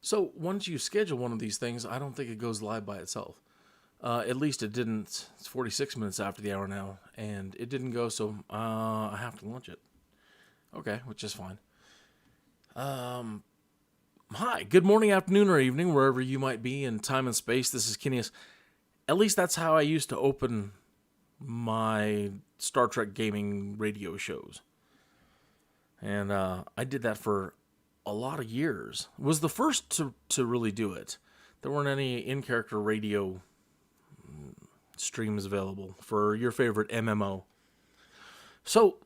So once you schedule one of these things, I don't think it goes live by itself. At least it didn't. It's 46 minutes after the hour now, and it didn't go, so I have to launch it. Okay, which is fine. Hi, good morning, afternoon, or evening, wherever you might be in time and space. This is Kineas. At least that's how I used to open my Star Trek gaming radio shows. And I did that for a lot of years. Was the first to really do it. There weren't any in-character radio streams available for your favorite MMO. So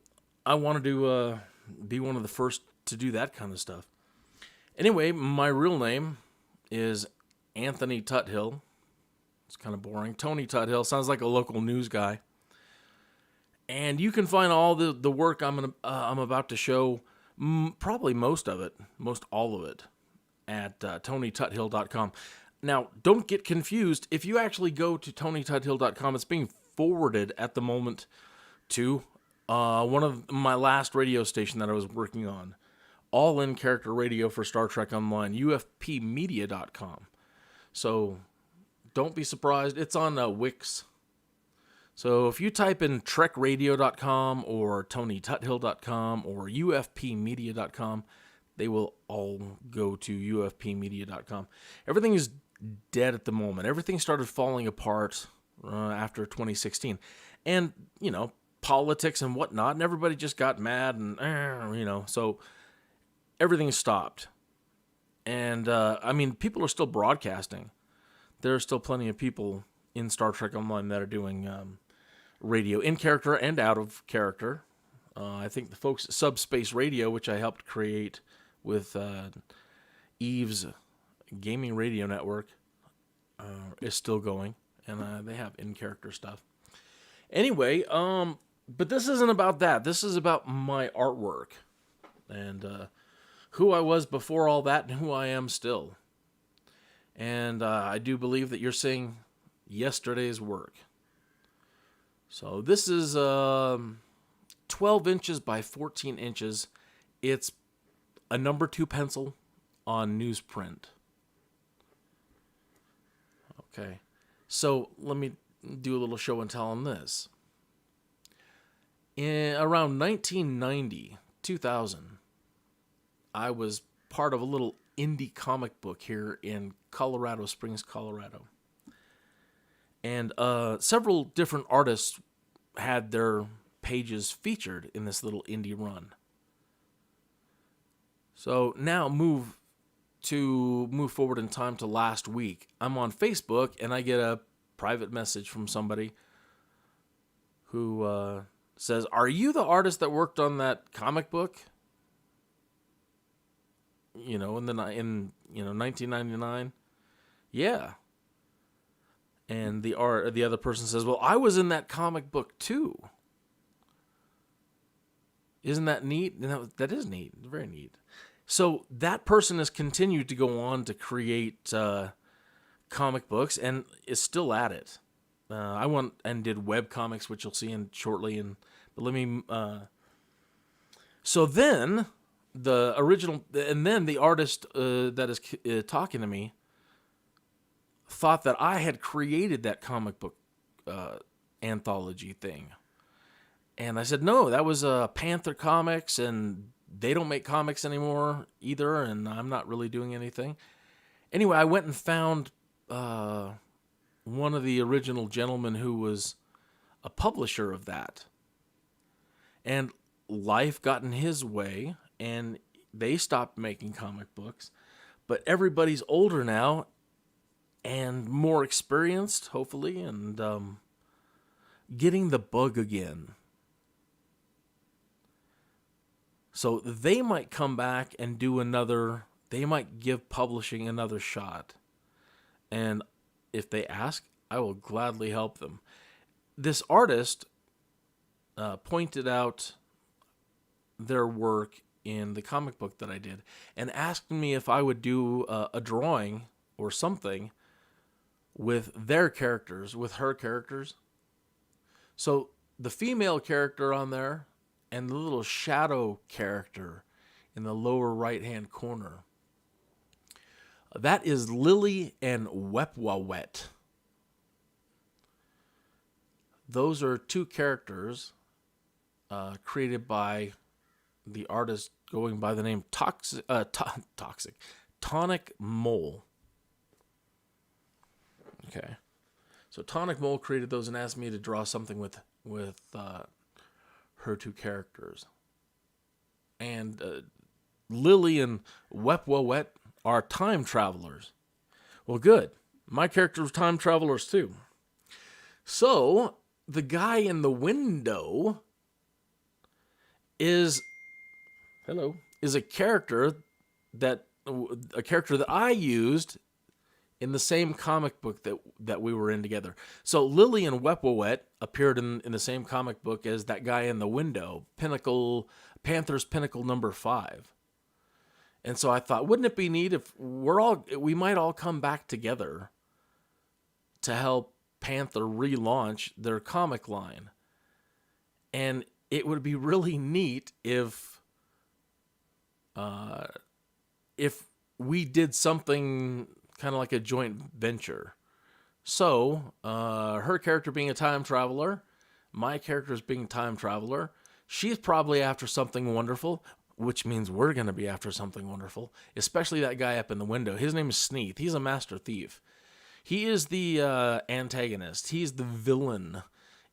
I wanted to be one of the first to do that kind of stuff. Anyway, my real name is Anthony Tuthill. It's kind of boring. Tony Tuthill sounds like a local news guy. And you can find all the work I'm about to show, probably most all of it, at TonyTuthill.com. Now, don't get confused. If you actually go to TonyTuthill.com, it's being forwarded at the moment to one of my last radio station that I was working on. All in character radio for Star Trek Online, UFPmedia.com. So don't be surprised. It's on Wix. So if you type in trekradio.com or TonyTuthill.com or UFPmedia.com, they will all go to UFPmedia.com. Everything is dead at the moment. Everything started falling apart after 2016. And, politics and whatnot, and everybody just got mad and, so everything stopped. And, people are still broadcasting. There are still plenty of people in Star Trek Online that are doing radio in character and out of character. I think the folks at Subspace Radio, which I helped create with Eve's gaming radio network, is still going, and they have in-character stuff. Anyway, but this isn't about that. This is about my artwork and who I was before all that and who I am still. And I do believe that you're seeing yesterday's work. So this is 12 inches by 14 inches. It's a number 2 pencil on newsprint. Okay, so let me do a little show and tell on this. In around 1990, 2000, I was part of a little indie comic book here in Colorado Springs, Colorado. And several different artists had their pages featured in this little indie run. So now move forward in time to last week. I'm on Facebook and I get a private message from somebody who says, "Are you the artist that worked on that comic book? In 1999?" Yeah. And the other person says, "Well, I was in that comic book too." Isn't that neat? That is neat. Very neat. So that person has continued to go on to create comic books and is still at it. I went and did webcomics, which you'll see in shortly. But let me. So then the original, and then the artist that is talking to me thought that I had created that comic book anthology thing. And I said, no, that was Panther Comics, and they don't make comics anymore either, and I'm not really doing anything. Anyway, I went and found one of the original gentlemen who was a publisher of that. And life got in his way, and they stopped making comic books. But everybody's older now and more experienced, hopefully, and getting the bug again. So they might come back and do another, they might give publishing another shot. And if they ask, I will gladly help them. This artist pointed out their work in the comic book that I did and asked me if I would do a drawing or something with their characters, with her characters. So the female character on there and the little shadow character in the lower right-hand corner. That is Lily and Wepwawet. Those are two characters created by the artist going by the name Toxic Tonic Mole. Okay, so Tonic Mole created those and asked me to draw something with her two characters. And Lily and Wepwawet are time travelers. Well, good. My characters are time travelers too. So the guy in the window is a character that I used in the same comic book that we were in together. So Lily and Wepwawet appeared in the same comic book as that guy in the window, Panther's Pinnacle number 5. And so I thought, wouldn't it be neat if we might all come back together to help Panther relaunch their comic line. And it would be really neat if we did something kind of like a joint venture. So, her character being a time traveler, my character's being a time traveler. She's probably after something wonderful, which means we're going to be after something wonderful, especially that guy up in the window. His name is Sneath. He's a master thief. He is the antagonist. He's the villain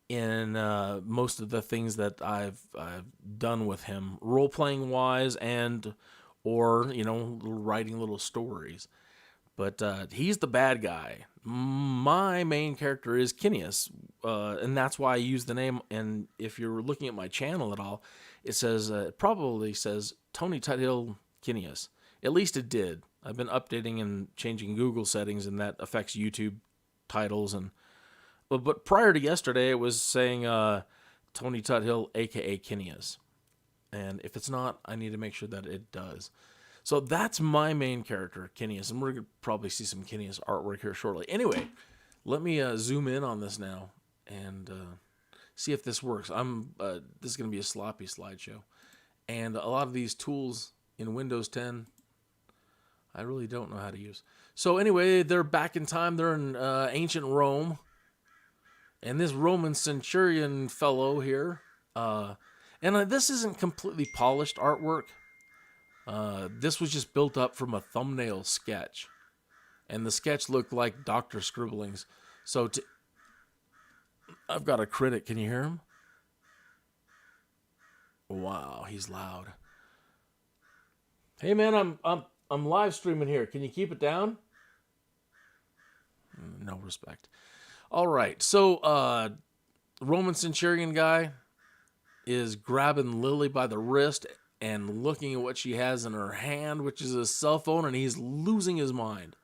in most of the things that I've done with him, role-playing wise or writing little stories. But he's the bad guy. My main character is Kineas, and that's why I use the name. And if you're looking at my channel at all, it probably says Tony Tuthill Kineas. At least it did. I've been updating and changing Google settings, and that affects YouTube titles. But prior to yesterday, it was saying Tony Tuthill, a.k.a. Kineas. And if it's not, I need to make sure that it does. So that's my main character, Kineas, and we're going to probably see some Kineas artwork here shortly. Anyway, let me zoom in on this now and see if this works. This is going to be a sloppy slideshow. And a lot of these tools in Windows 10, I really don't know how to use. So anyway, they're back in time. They're in ancient Rome. And this Roman centurion fellow here, and this isn't completely polished artwork. This was just built up from a thumbnail sketch. And the sketch looked like Dr. Scribblings. So I've got a critic. Can you hear him? Wow, he's loud. Hey man, I'm live streaming here. Can you keep it down? No respect. All right. So Roman centurion guy is grabbing Lily by the wrist and looking at what she has in her hand, which is a cell phone, and he's losing his mind.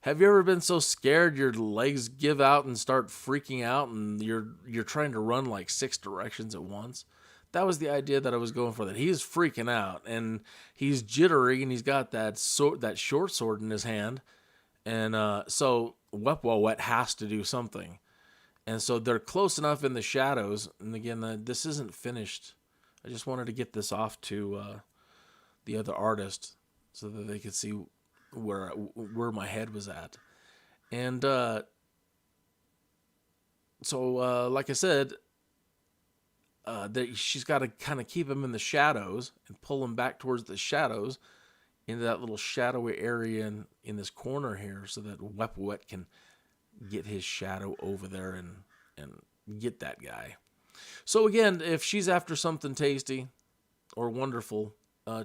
Have you ever been so scared your legs give out and start freaking out, and you're trying to run like 6 directions at once? That was the idea that I was going for. That he's freaking out, and he's jittery, and he's got that short sword in his hand, and so Wepwawet has to do something, and so they're close enough in the shadows. And again, this isn't finished. I just wanted to get this off to the other artist so that they could see where my head was at. And so like I said, she's got to kind of keep him in the shadows and pull him back towards the shadows into that little shadowy area in this corner here, so that Wepwawet can get his shadow over there and get that guy. So again, if she's after something tasty or wonderful,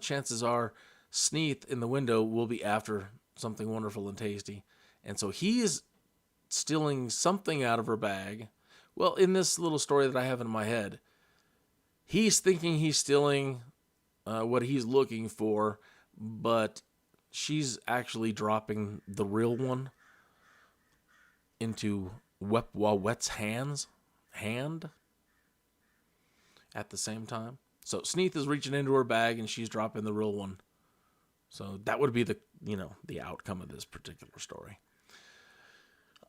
chances are Sneath in the window will be after something wonderful and tasty. And so he is stealing something out of her bag. Well, in this little story that I have in my head, he's thinking he's stealing what he's looking for, but she's actually dropping the real one into Wepwawet's hand at the same time. So Sneath is reaching into her bag and she's dropping the real one. So that would be the outcome of this particular story.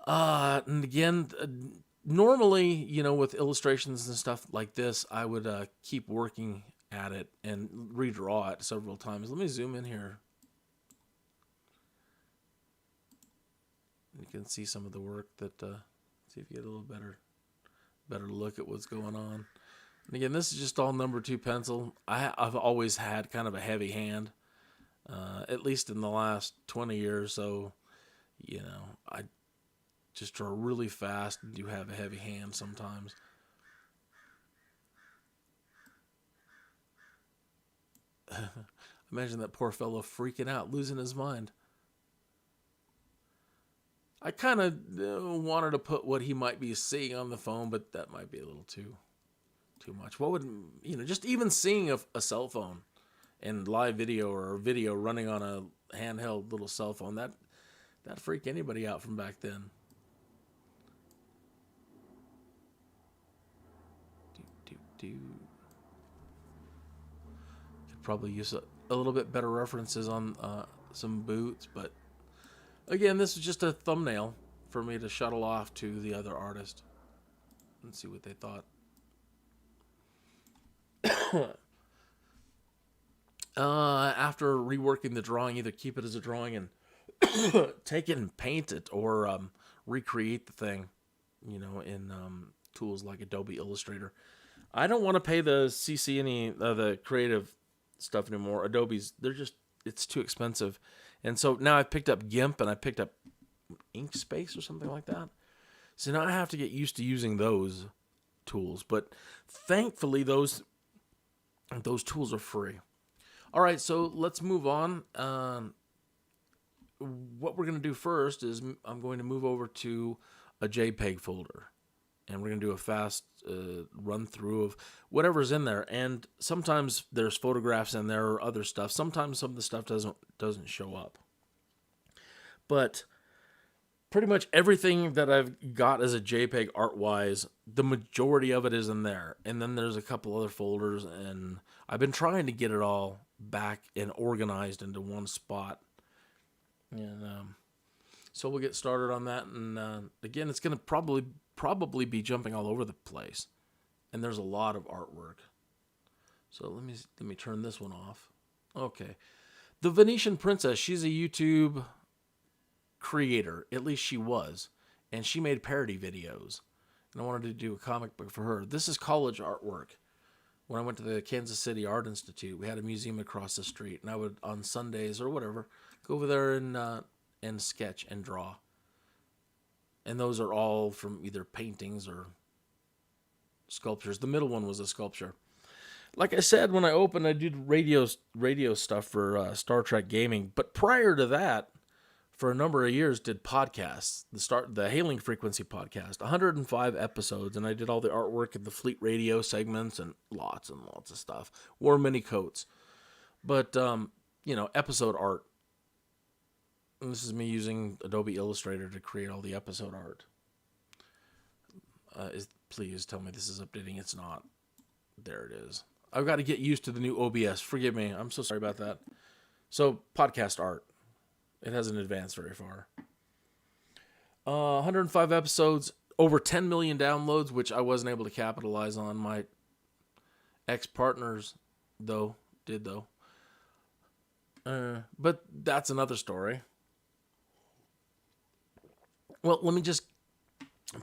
And again, normally, with illustrations and stuff like this, I would keep working at it and redraw it several times. Let me zoom in here. can see some of the work that, see if you get a little better look at what's going on. And again, this is just all number 2 pencil. I've always had kind of a heavy hand, at least in the last 20 years. So, I just draw really fast and do have a heavy hand sometimes. Imagine that poor fellow freaking out, losing his mind. I kind of wanted to put what he might be seeing on the phone, but that might be a little too much. What would, just even seeing a cell phone and live video or video running on a handheld little cell phone, that freaked anybody out from back then. Could probably use a little bit better references on some boots, but again, this is just a thumbnail for me to shuttle off to the other artist and see what they thought. After reworking the drawing, either keep it as a drawing and take it and paint it, or recreate the thing, in tools like Adobe Illustrator. I don't want to pay the CC any the creative stuff anymore. Adobe's, it's too expensive. And so now I've picked up GIMP and I picked up Inkspace or something like that. So now I have to get used to using those tools. But thankfully, those tools are free. All right, so let's move on. What we're going to do first is I'm going to move over to a JPEG folder. And we're going to do a fast run through of whatever's in there. And sometimes there's photographs in there or other stuff. Sometimes some of the stuff doesn't show up. But pretty much everything that I've got as a JPEG art-wise, the majority of it is in there. And then there's a couple other folders, and I've been trying to get it all back and organized into one spot. And so we'll get started on that. And again, it's going to probably be jumping all over the place, and there's a lot of artwork. So let me turn this one off. Okay, the Venetian Princess, she's a YouTube creator, at least she was, and she made parody videos, and I wanted to do a comic book for her. This is college artwork. When I went to the Kansas City Art Institute, we had a museum across the street, and I would, on Sundays or whatever, go over there and sketch and draw. And those are all from either paintings or sculptures. The middle one was a sculpture. Like I said, when I opened, I did radio stuff for Star Trek gaming. But prior to that, for a number of years, did podcasts. The Hailing Frequency podcast, 105 episodes, and I did all the artwork and the Fleet Radio segments and lots of stuff. Wore many coats. But, episode art. And this is me using Adobe Illustrator to create all the episode art. Please tell me this is updating. It's not. There it is. I've got to get used to the new OBS. Forgive me. I'm so sorry about that. So, podcast art. It hasn't advanced very far. 105 episodes, over 10 million downloads, which I wasn't able to capitalize on. My ex-partners, did. But that's another story. Well, let me just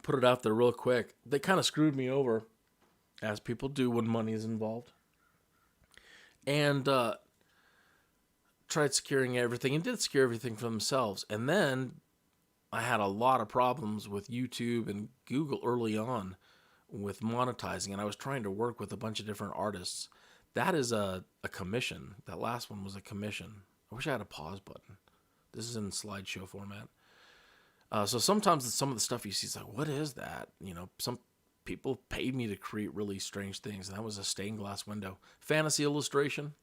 put it out there real quick. They kind of screwed me over, as people do when money is involved. And tried securing everything, and did secure everything for themselves. And then I had a lot of problems with YouTube and Google early on with monetizing, and I was trying to work with a bunch of different artists. That is a commission. That last one was a commission. I wish I had a pause button. This is in slideshow format. So sometimes some of the stuff you see is like, what is that? Some people paid me to create really strange things, and that was a stained glass window. Fantasy illustration.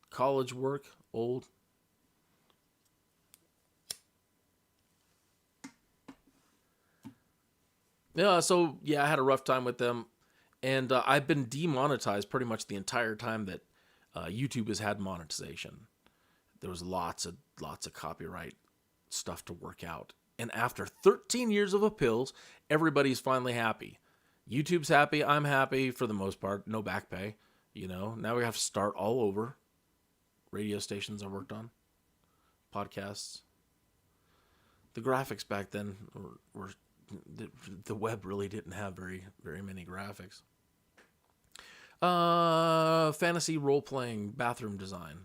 College work. Old. Yeah, so, I had a rough time with them. And I've been demonetized pretty much the entire time that YouTube has had monetization. There was lots of copyright stuff to work out. And after 13 years of appeals, everybody's finally happy. YouTube's happy. I'm happy for the most part. No back pay. Now we have to start all over. Radio stations I worked on. Podcasts. the graphics back then were the web really didn't have very many graphics. Fantasy role playing bathroom design.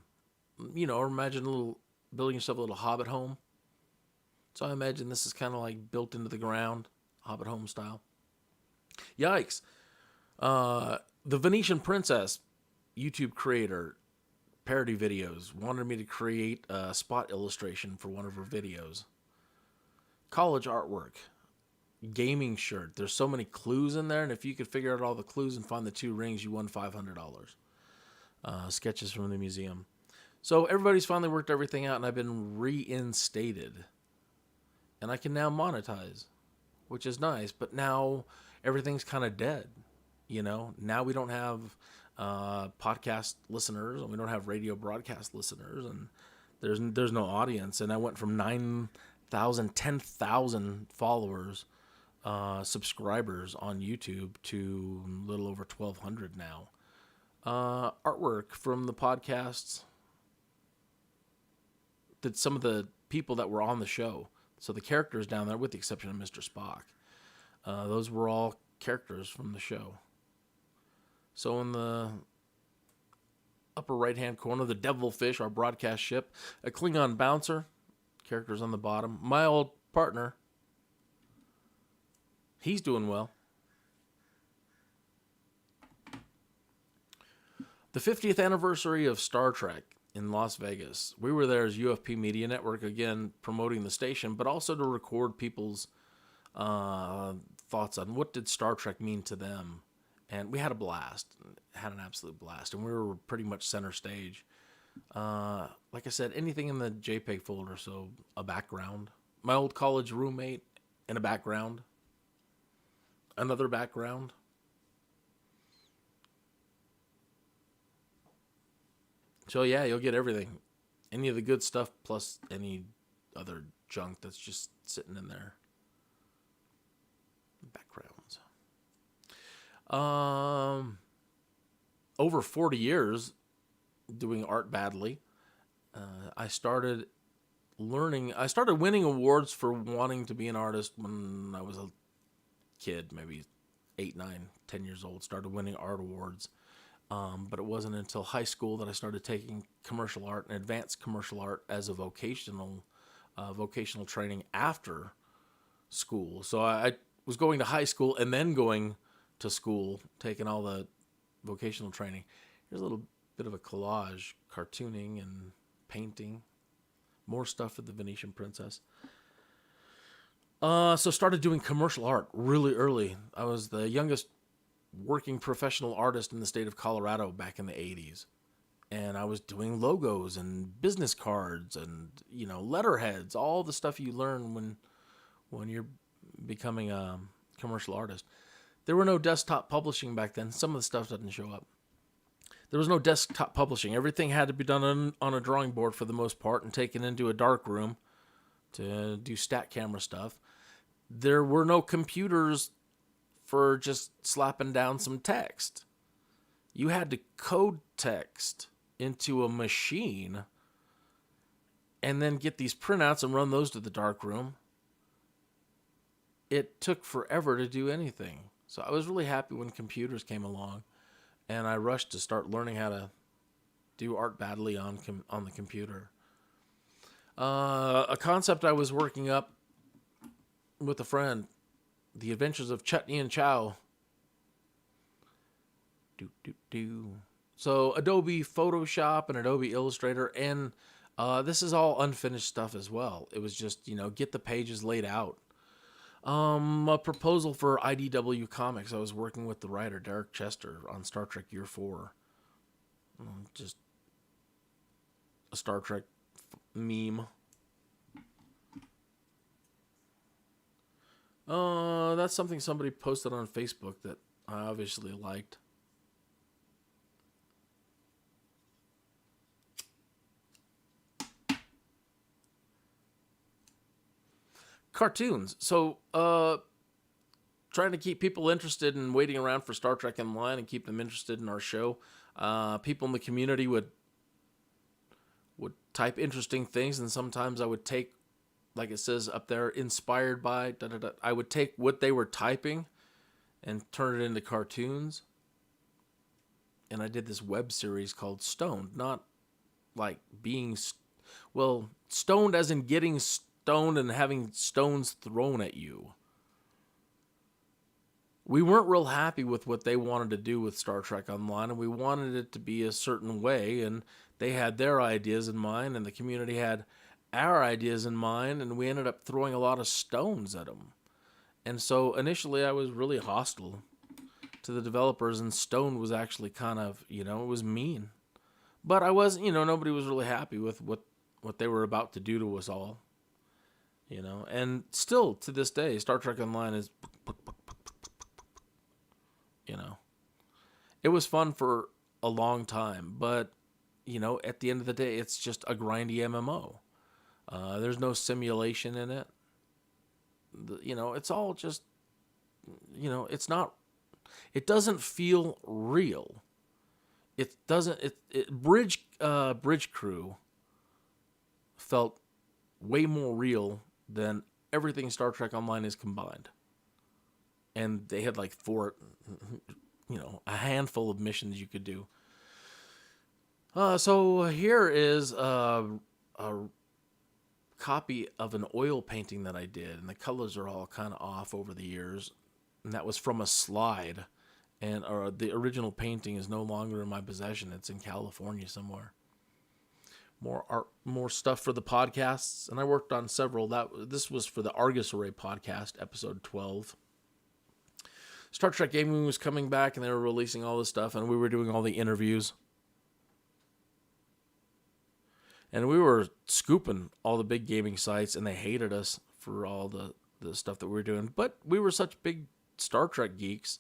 Or imagine building yourself a little hobbit home. So I imagine this is kind of like built into the ground, hobbit home style. Yikes. The Venetian Princess YouTube creator parody videos wanted me to create a spot illustration for one of her videos. College artwork. Gaming shirt. There's so many clues in there, and if you could figure out all the clues and find the 2 rings, you won $500. Sketches from the museum. So everybody's finally worked everything out, and I've been reinstated. And I can now monetize, which is nice, but now everything's kind of dead. Now we don't have podcast listeners, and we don't have radio broadcast listeners, and there's no audience. And I went from 9,000, 10,000 followers, subscribers on YouTube to a little over 1,200 now. Artwork from the podcasts that some of the people that were on the show. So the characters down there, with the exception of Mr. Spock, those were all characters from the show. So in the upper right-hand corner, the Devilfish, our broadcast ship, a Klingon bouncer, characters on the bottom. My old partner, he's doing well. The 50th anniversary of Star Trek in Las Vegas. We were there as UFP Media Network, again, promoting the station, but also to record people's thoughts on what did Star Trek mean to them. And we had a blast, had an absolute blast, and we were pretty much center stage. Like I said, anything in the JPG folder, so a background. My old college roommate in a background. Another background. So yeah, you'll get everything. Any of the good stuff plus any other junk that's just sitting in there. Backgrounds. Over 40 years doing art badly. I started winning awards for wanting to be an artist when I was a kid, maybe 8, 9, 10 years old. Started winning art awards. But it wasn't until high school that I started taking commercial art and advanced commercial art as a vocational training after school. So I was going to high school and then going to school, taking all the vocational training. Here's a little bit of a collage, cartooning and painting. More stuff for the Venetian Princess. So started doing commercial art really early. I was the youngest working professional artist in the state of Colorado back in the 80s. And I was doing logos and business cards and, letterheads, all the stuff you learn when you're becoming a commercial artist. There were no desktop publishing back then. Some of the stuff doesn't show up. There was no desktop publishing. Everything had to be done on a drawing board for the most part and taken into a dark room to do stat camera stuff. There were no computers for just slapping down some text. You had to code text into a machine and then get these printouts and run those to the dark room. It took forever to do anything. So I was really happy when computers came along, and I rushed to start learning how to do art badly on the computer. A concept I was working up with a friend, The Adventures of Chutney and Chow. So Adobe Photoshop and Adobe Illustrator, and this is all unfinished stuff as well. It was just, get the pages laid out. A proposal for IDW Comics. I was working with the writer Derek Chester on Star Trek Year 4. Just a Star Trek meme. That's something somebody posted on Facebook that I obviously liked. Cartoons. So, trying to keep people interested and waiting around for Star Trek Online and keep them interested in our show. People in the community would type interesting things, and sometimes I would take like it says up there, inspired by, da, da, da. I would take what they were typing and turn it into cartoons. And I did this web series called Stoned, not like being, well, stoned as in getting stoned and having stones thrown at you. We weren't real happy with what they wanted to do with Star Trek Online, and we wanted it to be a certain way, and they had their ideas in mind, and the community had our ideas in mind, and we ended up throwing a lot of stones at them. And so initially I was really hostile to the developers, and Stone was actually kind of, it was mean. But I was, nobody was really happy with what they were about to do to us all. And still to this day, Star Trek Online is, it was fun for a long time, but, at the end of the day, it's just a grindy MMO. There's no simulation in it. It's all just, it's not, it doesn't feel real. It doesn't, Bridge Crew felt way more real than everything Star Trek Online is combined. And they had like a handful of missions you could do. So here is a copy of an oil painting that I did, and the colors are all kind of off over the years, and that was from a slide, and the original painting is no longer in my possession. It's in California somewhere. More art, more stuff for the podcasts, and I worked on several. This was for the Argus Array podcast, episode 12. Star Trek Gaming was coming back, and they were releasing all this stuff, and we were doing all the interviews. And we were scooping all the big gaming sites, and they hated us for all the stuff that we were doing. But we were such big Star Trek geeks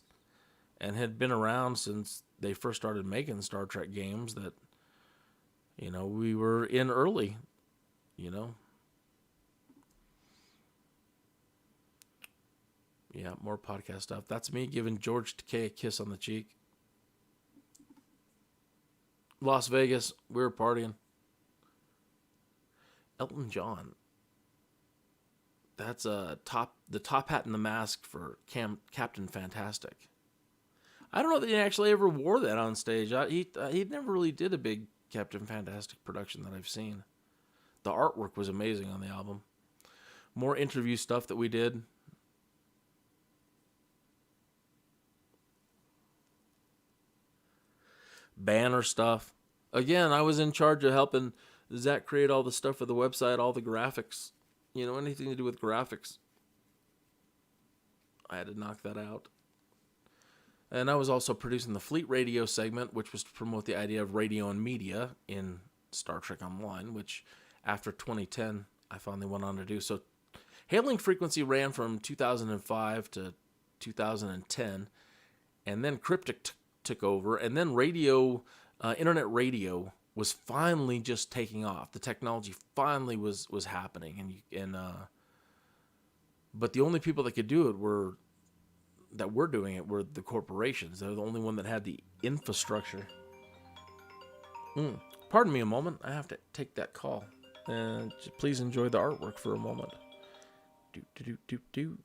and had been around since they first started making Star Trek games that, we were in early, Yeah, more podcast stuff. That's me giving George Takei a kiss on the cheek. Las Vegas, we were partying. Elton John. That's the top hat and the mask for Captain Fantastic. I don't know that he actually ever wore that on stage. He never really did a big Captain Fantastic production that I've seen. The artwork was amazing on the album. More interview stuff that we did. Banner stuff. Again, I was in charge of helping Zach create all the stuff for the website, all the graphics. Anything to do with graphics. I had to knock that out. And I was also producing the Fleet Radio segment, which was to promote the idea of radio and media in Star Trek Online, which after 2010, I finally went on to do. So Hailing Frequency ran from 2005 to 2010, and then Cryptic took over, and then radio, internet radio was finally just taking off. The technology finally was happening, but the only people that could do it were doing it were the corporations. They're the only one that had the infrastructure. Pardon me a moment. I have to take that call. Please enjoy the artwork for a moment. Do.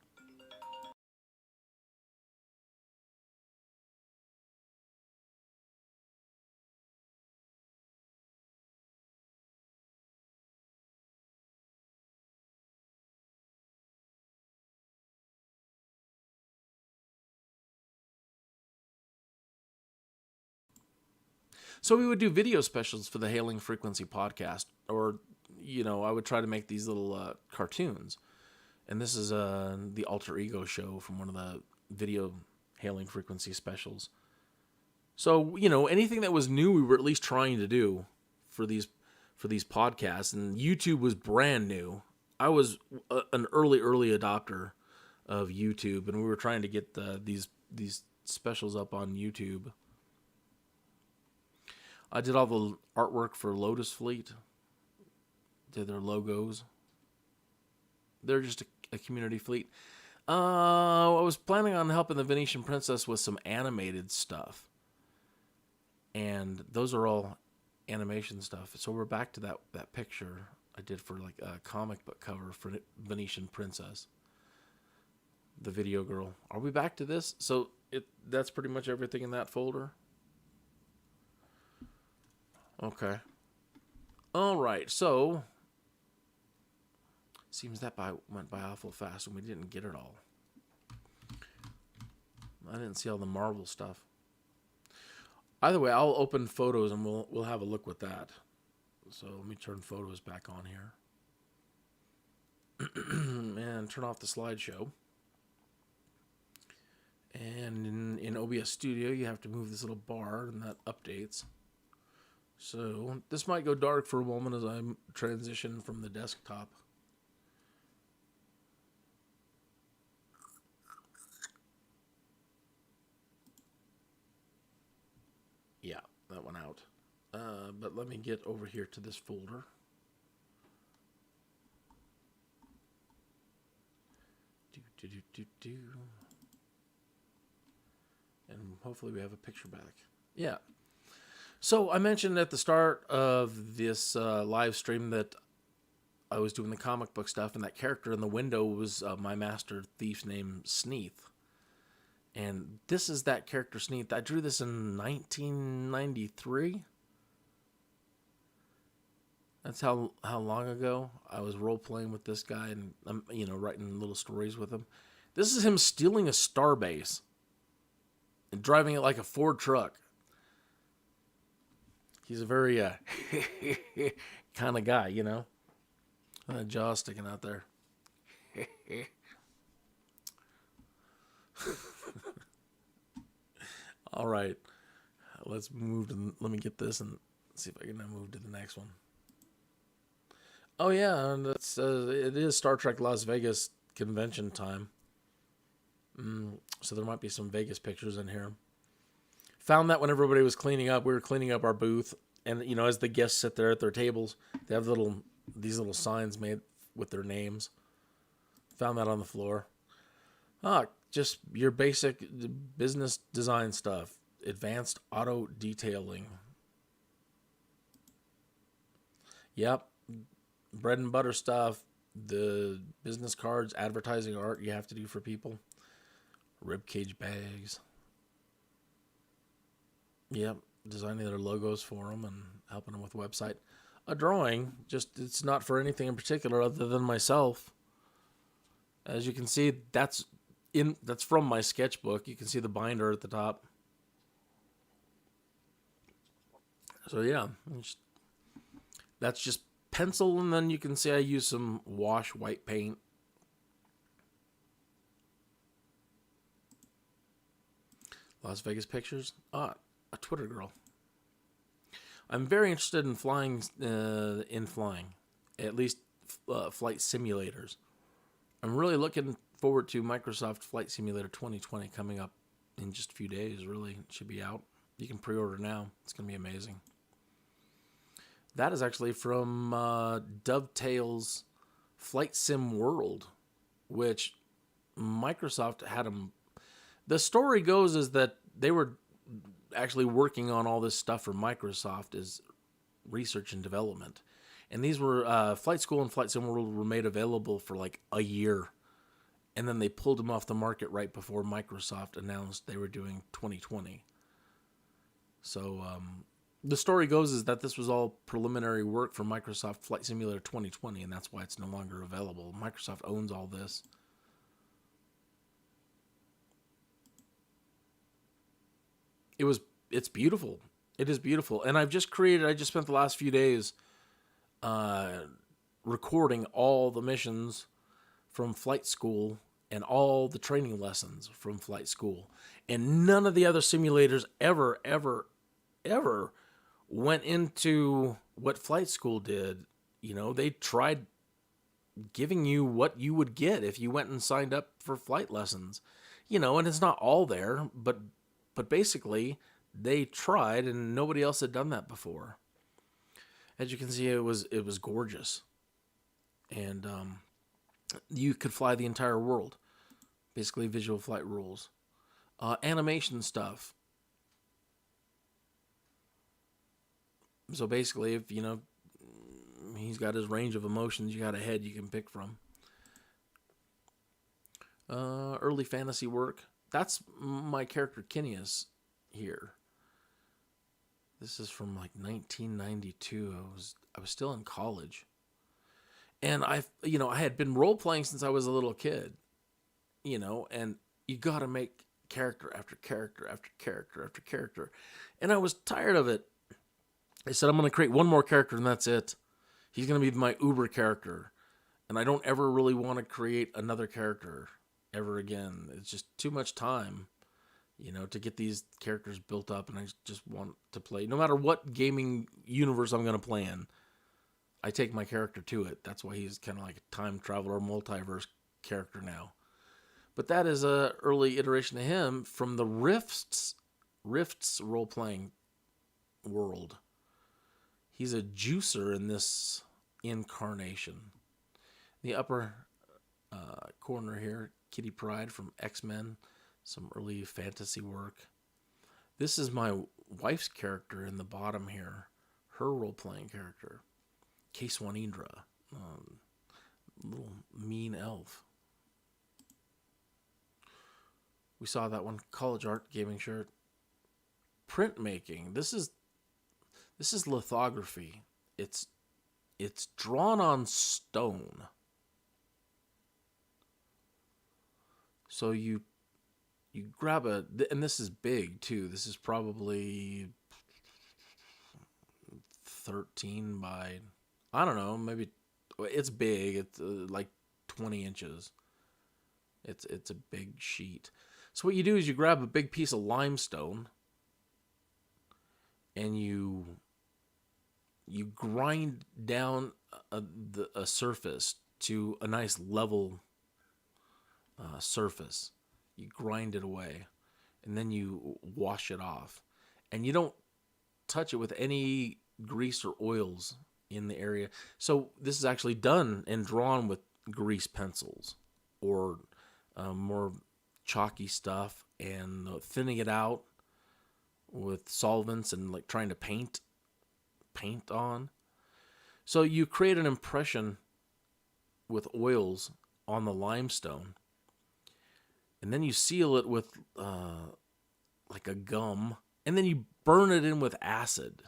So we would do video specials for the Hailing Frequency podcast, or, I would try to make these little cartoons. And this is the Alter Ego show from one of the video Hailing Frequency specials. So, anything that was new, we were at least trying to do for these podcasts. And YouTube was brand new. I was an early adopter of YouTube, and we were trying to get these specials up on YouTube. I did all the artwork for Lotus Fleet. Did their logos. They're just a community fleet. I was planning on helping the Venetian Princess with some animated stuff. And those are all animation stuff. So we're back to that picture. I did for like a comic book cover for Venetian Princess, the video girl. Are we back to this? So that's pretty much everything in that folder. Okay. All right. So seems that went by awful fast and we didn't get it all. I didn't see all the Marvel stuff. Either way, I'll open photos and we'll have a look with that. So let me turn photos back on here. And turn off the slideshow. And in OBS Studio, you have to move this little bar and that updates. So this might go dark for a moment as I transition from the desktop. Yeah, that went out. But let me get over here to this folder. And hopefully we have a picture back. Yeah. So I mentioned at the start of this live stream that I was doing the comic book stuff, and that character in the window was my master thief's name, Sneath. And this is that character, Sneath. I drew this in 1993. That's how long ago I was role-playing with this guy and, writing little stories with him. This is him stealing a starbase and driving it like a Ford truck. He's a very kind of guy, you know. Jaw sticking out there. All right. Let's move to... Let me get this and see if I can move to the next one. Oh, yeah. And it is Star Trek Las Vegas convention time. So there might be some Vegas pictures in here. Found that when everybody was cleaning up, we were cleaning up our booth. And, as the guests sit there at their tables, they have these little signs made with their names. Found that on the floor. Just your basic business design stuff. Advanced auto detailing. Yep. Bread and butter stuff. The business cards, advertising art you have to do for people. Ribcage bags. Yep. Designing their logos for them and helping them with a website. A drawing. Just, it's not for anything in particular other than myself. As you can see, that's from my sketchbook. You can see the binder at the top. So yeah, that's just pencil, and then you can see I use some wash white paint. Las Vegas pictures. A Twitter girl. I'm very interested in flying, at least flight simulators. I'm really looking forward to Microsoft Flight Simulator 2020 coming up in just a few days. Really, it should be out. You can pre-order now. It's going to be amazing. That is actually from Dovetail's Flight Sim World, which Microsoft had them. The story goes is that they were actually working on all this stuff for Microsoft as research and development. And these were, Flight School and Flight Sim World were made available for like a year. And then they pulled them off the market right before Microsoft announced they were doing 2020. So the story goes is that this was all preliminary work for Microsoft Flight Simulator 2020, and that's why it's no longer available. Microsoft owns all this. It's beautiful. It is beautiful. And I just spent the last few days recording all the missions from Flight School and all the training lessons from Flight School. And none of the other simulators ever went into what Flight School did. They tried giving you what you would get if you went and signed up for flight lessons. And it's not all there, but basically they tried, and nobody else had done that before. As you can see, it was gorgeous. And you could fly the entire world. Basically, visual flight rules. Animation stuff. So basically, if, he's got his range of emotions. You got a head you can pick from. Early fantasy work. That's my character Kineas here. This is from like 1992. I was still in college. And I had been role playing since I was a little kid. And you got to make character after character after character after character. And I was tired of it. I said, I'm going to create one more character and that's it. He's going to be my Uber character. And I don't ever really want to create another character ever again. It's just too much time, to get these characters built up. And I just want to play. No matter what gaming universe I'm going to play in, I take my character to it. That's why he's kind of like a time traveler, multiverse character now. But that is a early iteration of him from the Rifts role-playing world. He's a juicer in this incarnation. In the upper corner here, Kitty Pryde from X-Men, some early fantasy work. This is my wife's character in the bottom here, her role-playing character, Case Wanindra, little mean elf. We saw that one, college art, gaming shirt. Printmaking. This is lithography. It's drawn on stone. So you grab and this is big too. This is probably 13 by, I don't know, maybe it's big. It's like 20 inches. It's a big sheet. So what you do is you grab a big piece of limestone and you grind down a surface to a nice level surface. You grind it away and then you wash it off. And you don't touch it with any grease or oils in the area. So this is actually done and drawn with grease pencils or more chalky stuff, and thinning it out with solvents and like trying to paint on. So you create an impression with oils on the limestone, and then you seal it with like a gum, and then you burn it in with acid.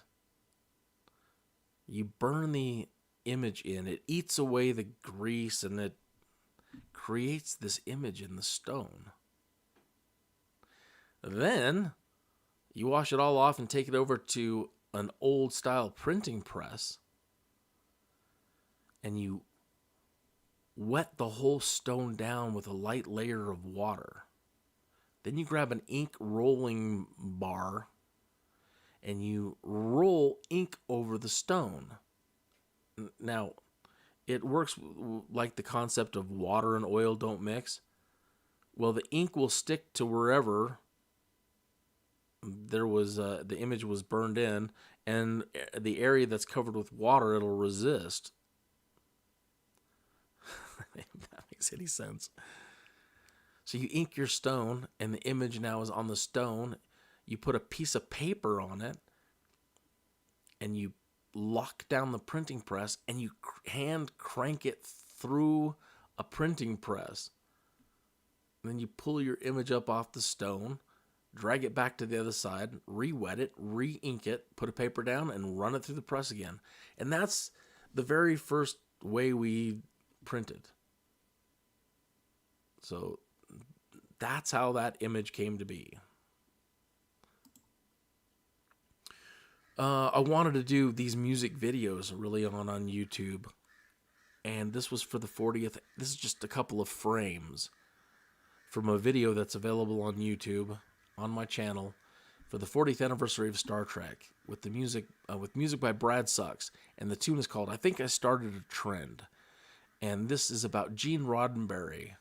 You burn the image in. It eats away the grease, and it creates this image in the stone. Then you wash it all off and take it over to an old style printing press, and you wet the whole stone down with a light layer of water. Then you grab an ink rolling bar and you roll ink over the stone. Now, it works like the concept of water and oil don't mix. Well, the ink will stick to wherever there was the image was burned in, and the area that's covered with water, it'll resist. If that makes any sense. So you ink your stone, and the image now is on the stone. You put a piece of paper on it, and you lock down the printing press, and you hand crank it through a printing press. And then you pull your image up off the stone, drag it back to the other side, re-wet it, re-ink it, put a paper down, and run it through the press again. And that's the very first way we printed. So that's how that image came to be. I wanted to do these music videos really on YouTube. And this was for the 40th. This is just a couple of frames from a video that's available on YouTube on my channel for the 40th anniversary of Star Trek with the music by Brad Sucks. And the tune is called I Think I Started a Trend. And this is about Gene Roddenberry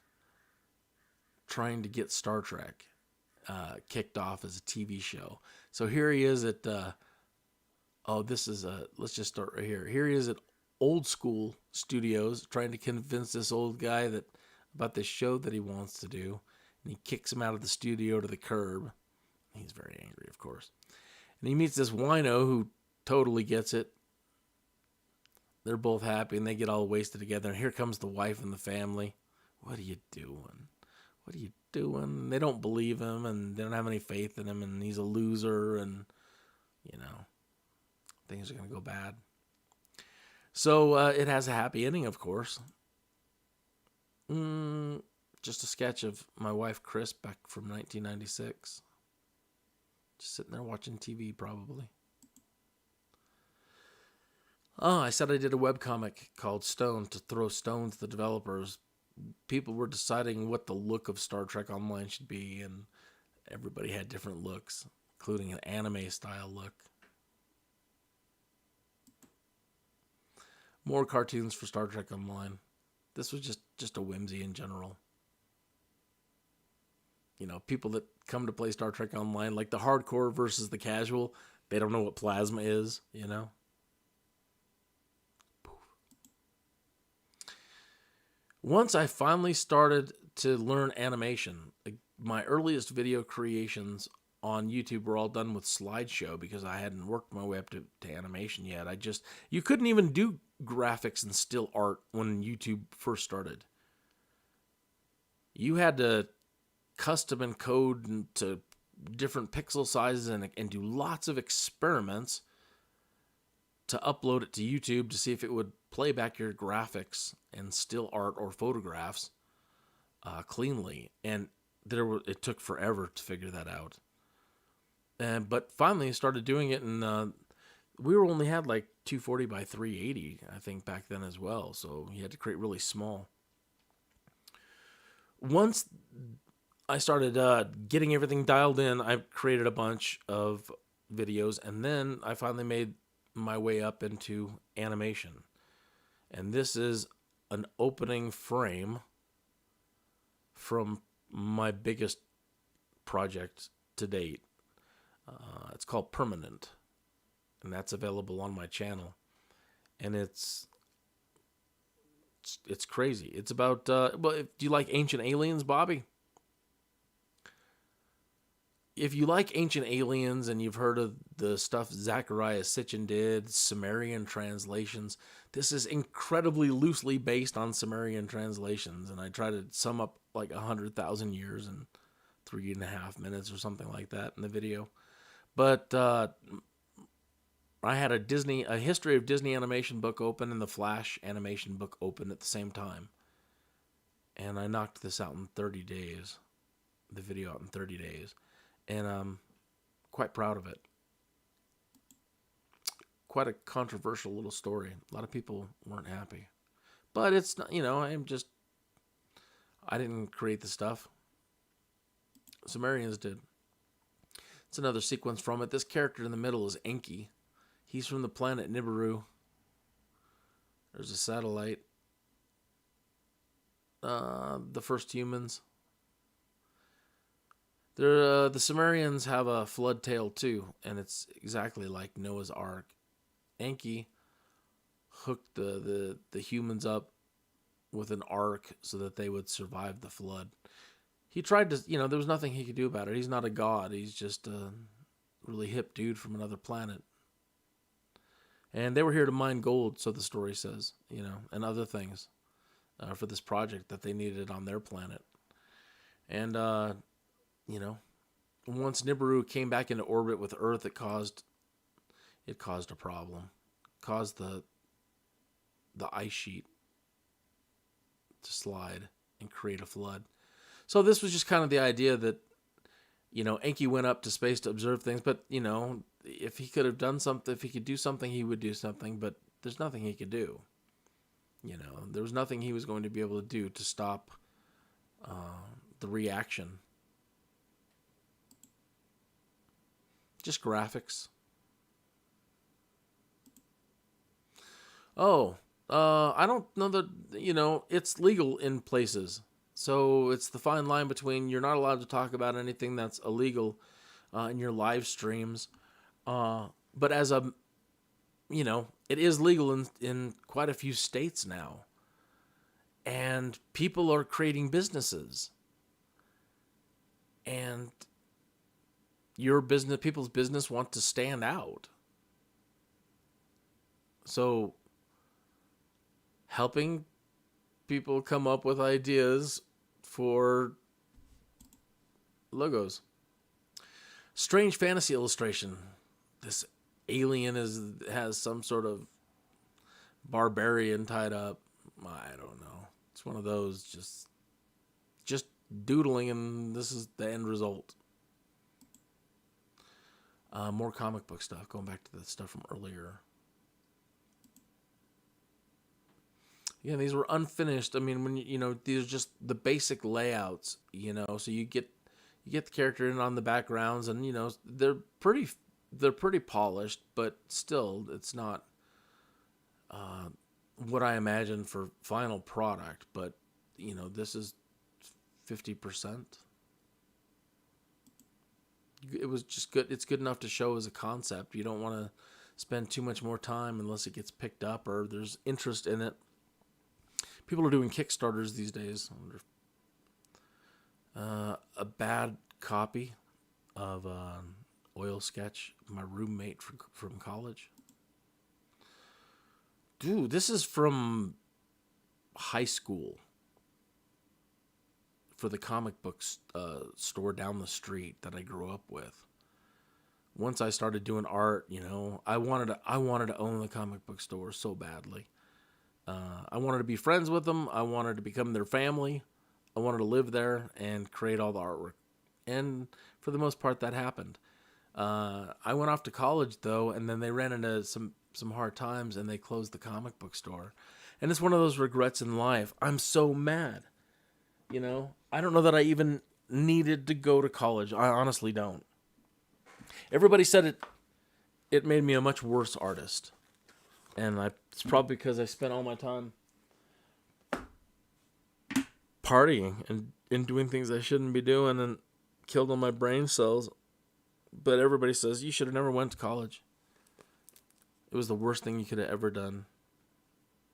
trying to get Star Trek kicked off as a TV show. So here he is at let's just start right here. Here he is at Old School Studios trying to convince this old guy about this show that he wants to do. And he kicks him out of the studio to the curb. He's very angry, of course. And he meets this wino who totally gets it. They're both happy, and they get all wasted together. And here comes the wife and the family. What are you doing? What are you doing? And they don't believe him, and they don't have any faith in him, and he's a loser, and, things are going to go bad. So it has a happy ending, of course. Just a sketch of my wife, Chris, back from 1996. Just sitting there watching TV, probably. Oh, I said I did a webcomic called Stone to throw stones at the developers. People were deciding what the look of Star Trek Online should be, and everybody had different looks, including an anime-style look. More cartoons for Star Trek Online. This was just a whimsy in general. People that come to play Star Trek Online, like the hardcore versus the casual, they don't know what plasma is, Once I finally started to learn animation, my earliest video creations on YouTube were all done with slideshow because I hadn't worked my way up to animation yet. You couldn't even do graphics and still art when YouTube first started. You had to custom encode to different pixel sizes and do lots of experiments to upload it to YouTube to see if it would play back your graphics and still art or photographs cleanly. And it took forever to figure that out. But finally I started doing it, and we only had like 240 by 380, I think, back then as well. So you had to create really small. Once I started getting everything dialed in, I created a bunch of videos, and then I finally made my way up into animation. And this is an opening frame from my biggest project to date. It's called Permanent, and that's available on my channel. And it's crazy. It's about, do you like Ancient Aliens, Bobby? If you like Ancient Aliens and you've heard of the stuff Zachariah Sitchin did, Sumerian translations, this is incredibly loosely based on Sumerian translations. And I try to sum up like 100,000 years in 3.5 minutes or something like that in the video. But I had a history of Disney animation book open and the Flash animation book open at the same time. And I knocked this out in 30 days, the video out in 30 days. And I'm quite proud of it. Quite a controversial little story. A lot of people weren't happy. But it's not, I didn't create the stuff. Sumerians did. It's another sequence from it. This character in the middle is Enki. He's from the planet Nibiru. There's a satellite. The first humans. The Sumerians have a flood tale too, and it's exactly like Noah's Ark. Enki hooked the humans up with an ark so that they would survive the flood. He tried to, there was nothing he could do about it. He's not a god. He's just a really hip dude from another planet. And they were here to mine gold, so the story says, and other things for this project that they needed on their planet. And, once Nibiru came back into orbit with Earth, it caused a problem. It caused the ice sheet to slide and create a flood. So this was just kind of the idea that, Enki went up to space to observe things, but, if he could have done something, if he could do something, he would do something, but there's nothing he could do. There was nothing he was going to be able to do to stop the reaction. Just graphics. I don't know that, it's legal in places. So it's the fine line between you're not allowed to talk about anything that's illegal in your live streams. But as it is legal in quite a few states now. And people are creating businesses. And people's business want to stand out. So helping people come up with ideas for logos. Strange fantasy illustration. This alien has some sort of barbarian tied up. I don't know. It's one of those just doodling, and this is the end result. More comic book stuff. Going back to the stuff from earlier. Yeah, these were unfinished. I mean, when these are just the basic layouts. So you get the character in on the backgrounds, and they're pretty polished, but still, it's not what I imagine for final product. But this is 50%. It was just good. It's good enough to show as a concept. You don't want to spend too much more time unless it gets picked up or there's interest in it. People are doing Kickstarters these days. I wonder a bad copy of oil sketch my roommate from college. Dude, this is from high school for the comic book store down the street that I grew up with. Once I started doing art, I wanted to own the comic book store so badly. I wanted to be friends with them. I wanted to become their family. I wanted to live there and create all the artwork. And for the most part, that happened. I went off to college, though, and then they ran into some hard times, and they closed the comic book store. And it's one of those regrets in life. I'm so mad. I don't know that I even needed to go to college. I honestly don't. Everybody said it made me a much worse artist. And it's probably because I spent all my time partying and doing things I shouldn't be doing and killed all my brain cells. But everybody says, you should have never went to college. It was the worst thing you could have ever done.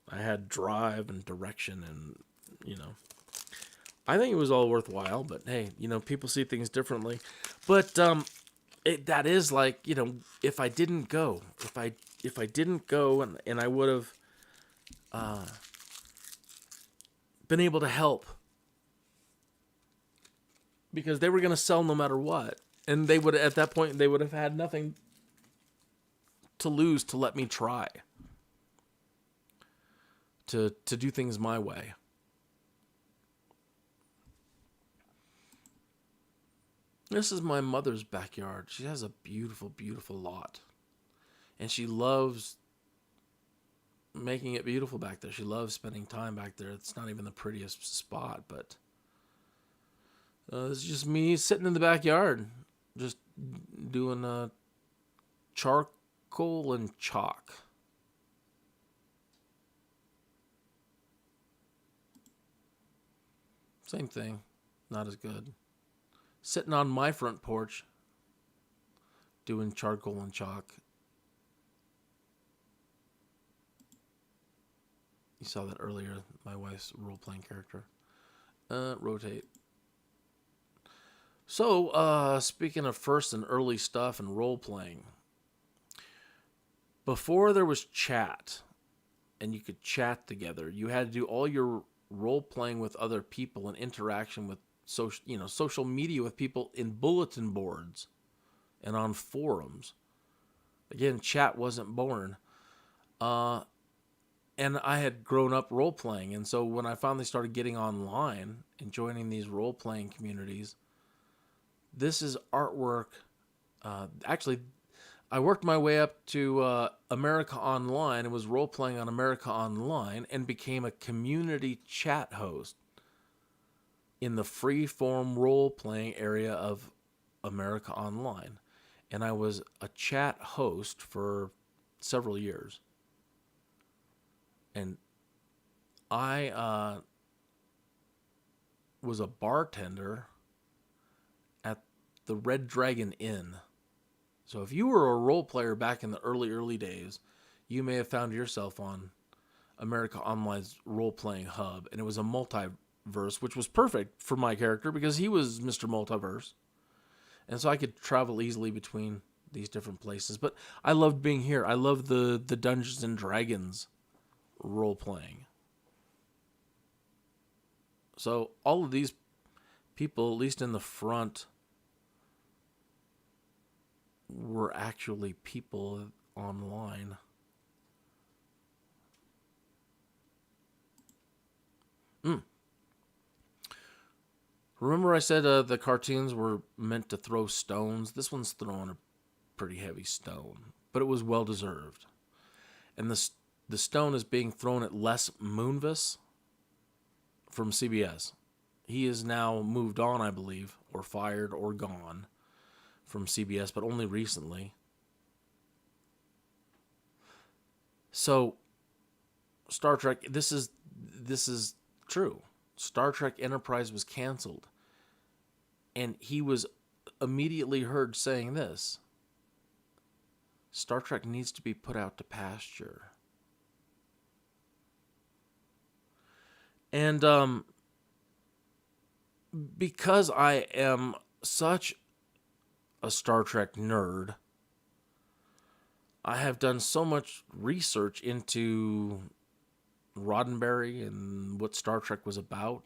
I had drive and direction and, I think it was all worthwhile. But, hey, people see things differently. But that is like, if I didn't go, if I didn't go and I would have been able to help, because they were going to sell no matter what, and they would, at that point, they would have had nothing to lose to let me try to do things my way. This is my mother's backyard. She has a beautiful, beautiful lot. And she loves making it beautiful back there. She loves spending time back there. It's not even the prettiest spot, but it's just me sitting in the backyard, just doing charcoal and chalk. Same thing, not as good. Sitting on my front porch, doing charcoal and chalk. You saw that earlier, my wife's role-playing character. Rotate. So, speaking of first and early stuff and role-playing, before there was chat, and you could chat together, you had to do all your role-playing with other people and interaction with social media with people in bulletin boards and on forums. Again, chat wasn't born. And I had grown up role-playing, and so when I finally started getting online and joining these role-playing communities, this is artwork. Actually, I worked my way up to America Online and was role-playing on America Online and became a community chat host in the free-form role-playing area of America Online. And I was a chat host for several years. And I was a bartender at the Red Dragon Inn. So if you were a role player back in the early days, you may have found yourself on America Online's role-playing hub. And it was a multiverse, which was perfect for my character because he was Mr. Multiverse. And so I could travel easily between these different places. But I loved being here. I loved the Dungeons and Dragons role-playing. So all of these people, at least in the front, were actually people online. Remember I said the cartoons were meant to throw stones? This one's throwing a pretty heavy stone, but it was well deserved. And the stone is being thrown at Les Moonves from CBS. He is now moved on, I believe, or fired or gone from CBS, but only recently. So, Star Trek, this is true. Star Trek Enterprise was canceled. And he was immediately heard saying this: Star Trek needs to be put out to pasture. And because I am such a Star Trek nerd, I have done so much research into Roddenberry and what Star Trek was about,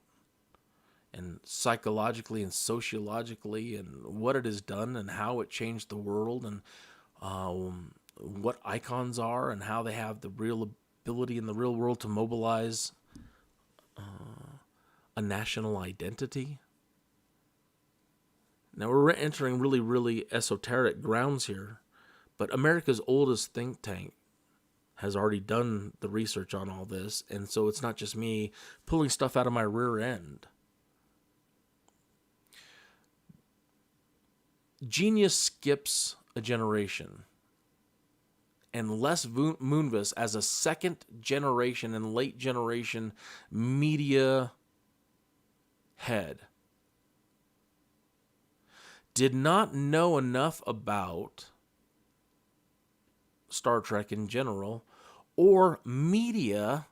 and psychologically and sociologically, and what it has done and how it changed the world, and what icons are and how they have the real ability in the real world to mobilize a national identity. Now we're entering really, really esoteric grounds here, but America's oldest think tank has already done the research on all this, and so it's not just me pulling stuff out of my rear end. Genius skips a generation, and Les Moonves, as a second generation and late generation media head, did not know enough about Star Trek in general, or media,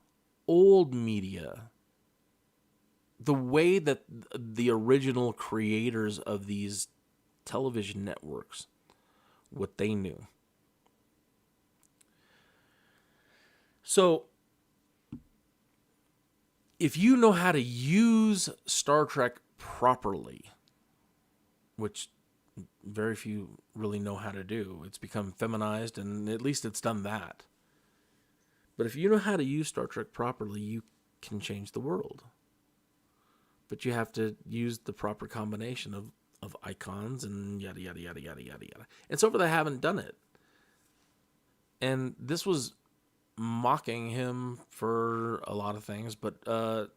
old media, the way that the original creators of these television networks, what they knew. So, if you know how to use Star Trek properly, which very few really know how to do, it's become feminized, and at least it's done that. But if you know how to use Star Trek properly, you can change the world. But you have to use the proper combination of icons and yada, yada, yada, yada, yada, yada. And so far they haven't done it. And this was mocking him for a lot of things, but that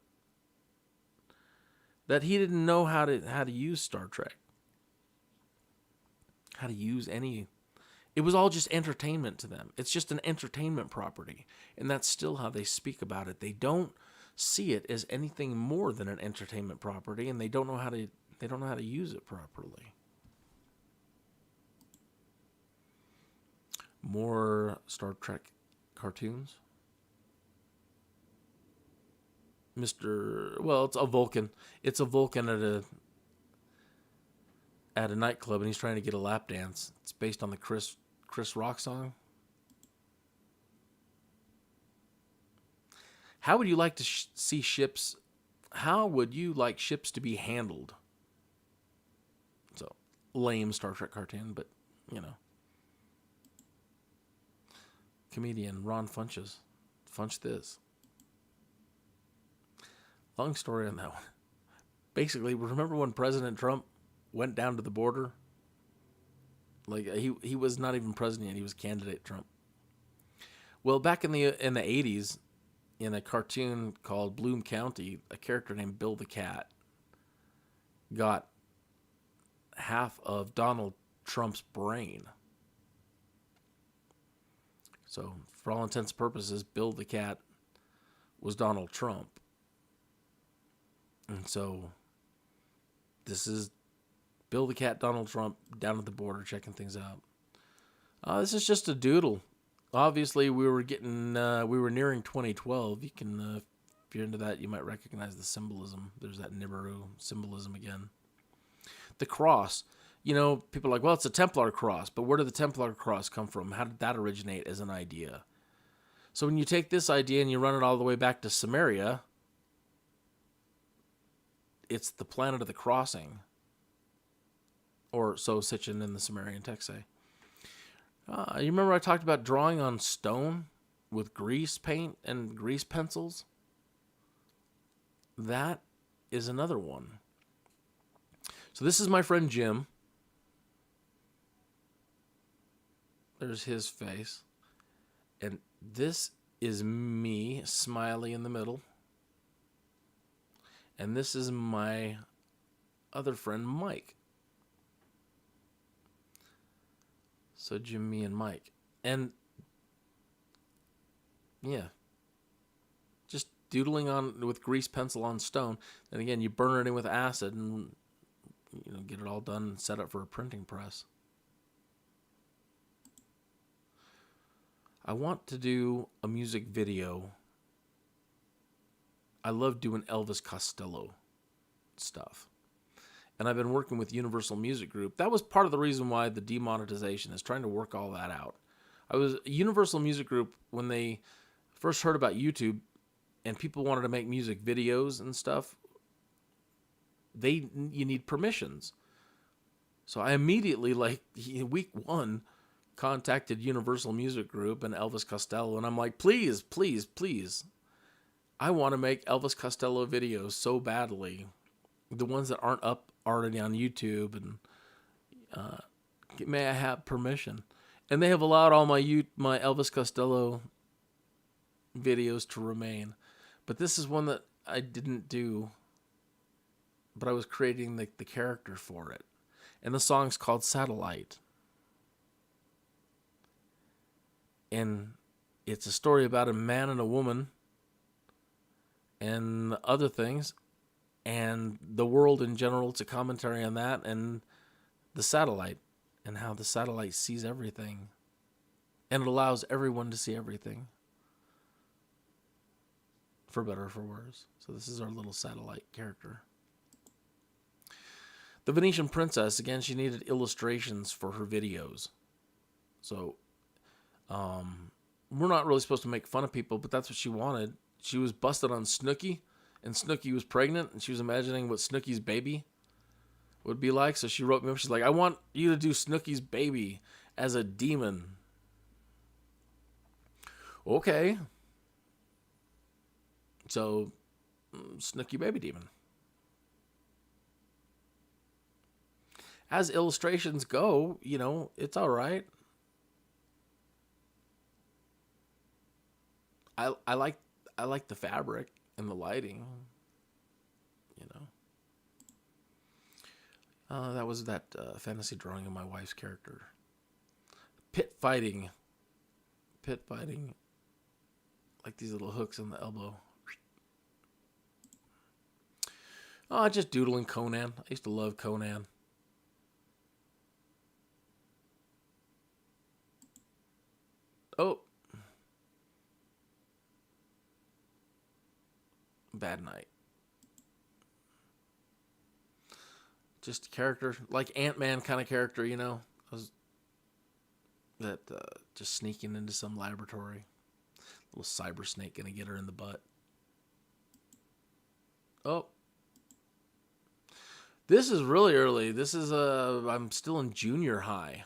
he didn't know how to use Star Trek. How to use any. It was all just entertainment to them. It's just an entertainment property. And that's still how they speak about it. They don't see it as anything more than an entertainment property, and they don't know how to use it properly. More Star Trek cartoons. It's a Vulcan. It's a Vulcan at a nightclub, and he's trying to get a lap dance. It's based on the Chris Rock song. How would you like to see ships? How would you like ships to be handled? So, lame Star Trek cartoon, but, you know. Comedian Ron Funches. Funch this. Long story on that one. Basically, remember when President Trump went down to the border? Like, he was not even president yet. He was candidate Trump. Well, back in the 80s, in a cartoon called Bloom County, a character named Bill the Cat got half of Donald Trump's brain. So, for all intents and purposes, Bill the Cat was Donald Trump. And so, this is Bill the Cat, Donald Trump, down at the border, checking things out. This is just a doodle. Obviously, we were nearing 2012. You can, if you're into that, you might recognize the symbolism. There's that Nibiru symbolism again. The cross. You know, people are like, well, it's a Templar cross, but where did the Templar cross come from? How did that originate as an idea? So when you take this idea and you run it all the way back to Samaria, it's the planet of the crossing, or so Sitchin in the Sumerian text say. You remember I talked about drawing on stone with grease paint and grease pencils? That is another one. So this is my friend Jim. There's his face. And this is me, Smiley in the middle. And this is my other friend, Mike. So Jim, me, and Mike. And yeah, just doodling on with grease pencil on stone. And again, you burn it in with acid and get it all done and set up for a printing press. I want to do a music video. I love doing Elvis Costello stuff. And I've been working with Universal Music Group. That was part of the reason why the demonetization is trying to work all that out. I was Universal Music Group when they first heard about YouTube and people wanted to make music videos and stuff. You need permissions. So I immediately, week one, contacted Universal Music Group and Elvis Costello, and I'm like, please, please, please, I want to make Elvis Costello videos so badly, the ones that aren't up already on YouTube, and may I have permission? And they have allowed all my Elvis Costello videos to remain, but this is one that I didn't do, but I was creating the character for it, and the song's called Satellite. And it's a story about a man and a woman and other things and the world in general. It's a commentary on that and the satellite and how the satellite sees everything. And it allows everyone to see everything. For better or for worse. So this is our little satellite character. The Venetian Princess, again, she needed illustrations for her videos. So we're not really supposed to make fun of people, but that's what she wanted. She was busted on Snooki, and Snooki was pregnant, and she was imagining what Snooki's baby would be like. So she wrote me up. She's like, I want you to do Snooki's baby as a demon. Okay. So, Snooki baby demon. As illustrations go, it's all right. I like the fabric and the lighting, that was that fantasy drawing of my wife's character. Pit fighting, like these little hooks in the elbow. Just doodling Conan. I used to love Conan. Oh. Bad night. Just a character, like Ant-Man kind of character, I was just sneaking into some laboratory. Little cyber snake gonna get her in the butt. Oh. This is really early. This is I'm still in junior high.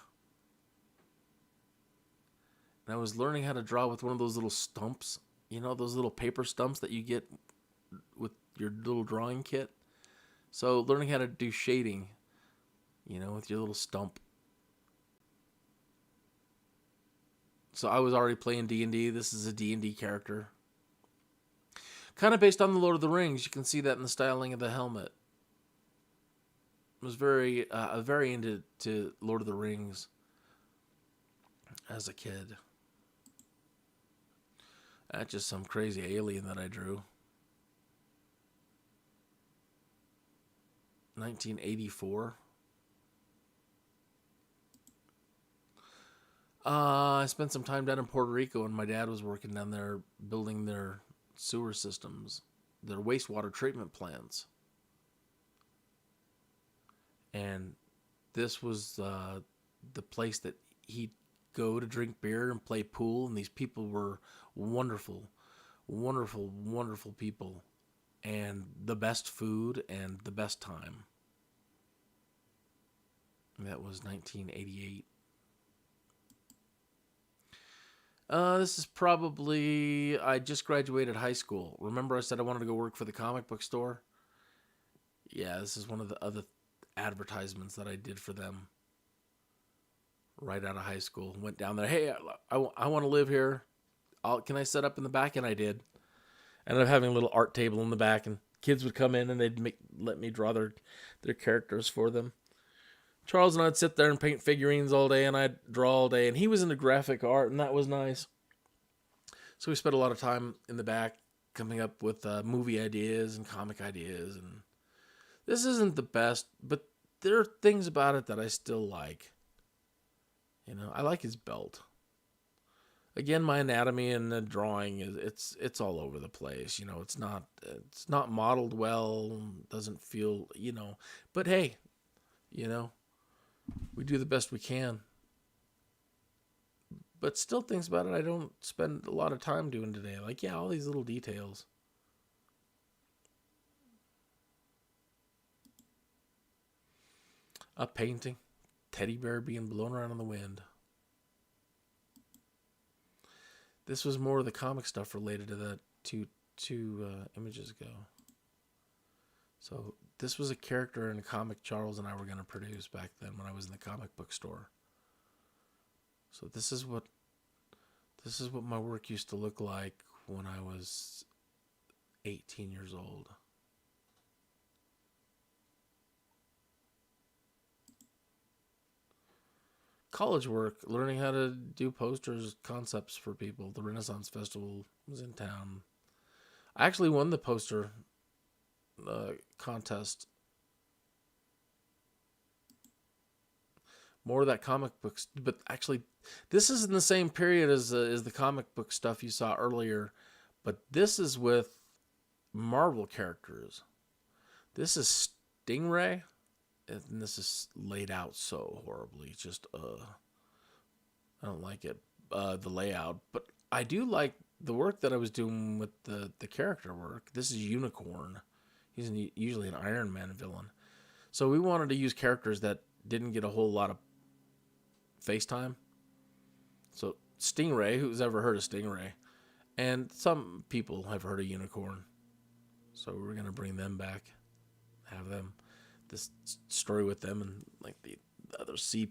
And I was learning how to draw with one of those little stumps. Those little paper stumps that you get with your little drawing kit. So learning how to do shading, with your little stump. So I was already playing D&D. This is a D&D character. Kind of based on the Lord of the Rings. You can see that in the styling of the helmet. I was very into Lord of the Rings as a kid. That's just some crazy alien that I drew. 1984. I spent some time down in Puerto Rico, and my dad was working down there building their sewer systems, their wastewater treatment plants. And this was the place that he'd go to drink beer and play pool, and these people were wonderful, wonderful, wonderful people. and the best food and the best time. That was 1988. This is probably, I just graduated high school. Remember I said I wanted to go work for the comic book store? Yeah, this is one of the other advertisements that I did for them right out of high school. Went down there, hey, I want to live here. Can I set up in the back? And I did. Ended up having a little art table in the back, and kids would come in and they'd let me draw their characters for them. Charles and I'd sit there and paint figurines all day, and I'd draw all day, and he was into graphic art, and that was nice. So we spent a lot of time in the back coming up with movie ideas and comic ideas, and this isn't the best, but there are things about it that I still like. You know, I like his belt. Again, my anatomy and the drawing it's all over the place. You know, it's not modeled well, doesn't feel, you know, but hey, you know, we do the best we can. But still things about it I don't spend a lot of time doing today. Like, yeah, all these little details. A painting. Teddy bear being blown around in the wind. This was more of the comic stuff related to that two images ago. So this was a character in a comic Charles and I were going to produce back then when I was in the comic book store. So this is what my work used to look like when I was 18 years old. College work, learning how to do posters, concepts for people. The Renaissance Festival was in town. I actually won the poster contest. More of that comic books, but actually, this is in the same period as the comic book stuff you saw earlier, but this is with Marvel characters. This is Stingray, and this is laid out so horribly. Just I don't like it, the layout, but I do like the work that I was doing with the character work. This is Unicorn. He's usually an Iron Man villain. So we wanted to use characters that didn't get a whole lot of face time. So Stingray, who's ever heard of Stingray? And some people have heard of Unicorn. So we're going to bring them back. Have them, this story with them and like the other sea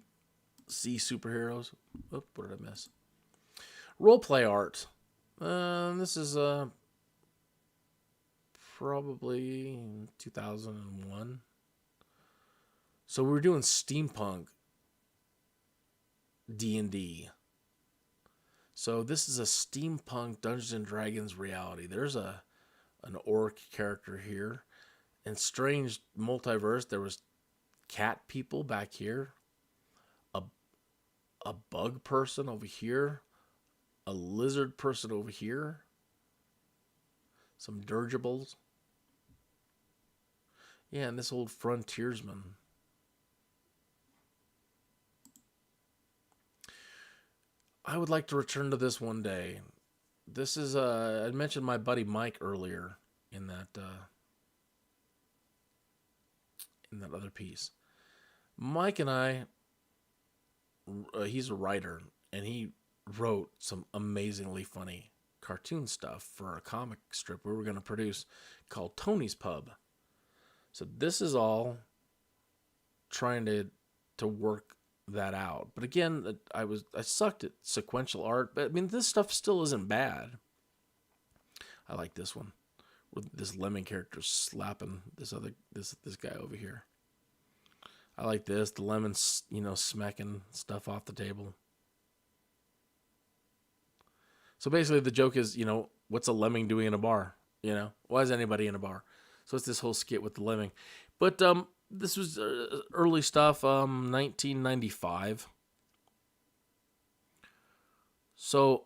superheroes. Oh, what did I miss? Roleplay art. This is probably 2001. So we were doing steampunk D&D. So this is a steampunk Dungeons and Dragons reality. There's an orc character here. In Strange Multiverse, there was cat people back here. A bug person over here. A lizard person over here. Some dirigibles. Yeah, and this old frontiersman. I would like to return to this one day. This is, I mentioned my buddy Mike earlier in that other piece. Mike and I, he's a writer, and he wrote some amazingly funny cartoon stuff for a comic strip we were going to produce called Tony's Pub. So this is all trying to work that out. But again, I sucked at sequential art, but I mean, this stuff still isn't bad. I like this one where this lemming character slapping this guy over here. I like this, the lemon, smacking stuff off the table. So basically the joke is, what's a lemming doing in a bar? Why is anybody in a bar? So it's this whole skit with the lemming. But this was early stuff, 1995. So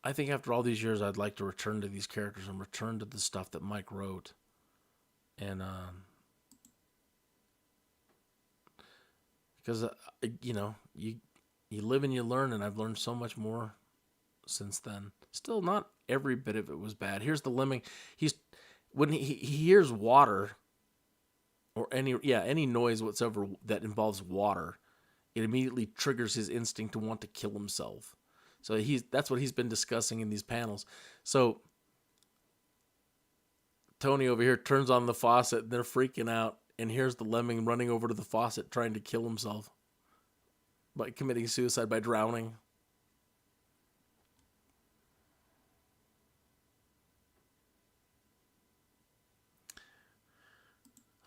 I think after all these years, I'd like to return to these characters and return to the stuff that Mike wrote. And, because, you live and you learn, and I've learned so much more since then. Still, not every bit of it was bad. Here's the lemming. when he hears water or any noise whatsoever that involves water, it immediately triggers his instinct to want to kill himself. So that's what he's been discussing in these panels. So Tony over here turns on the faucet and they're freaking out, and here's the lemming running over to the faucet trying to kill himself by committing suicide by drowning.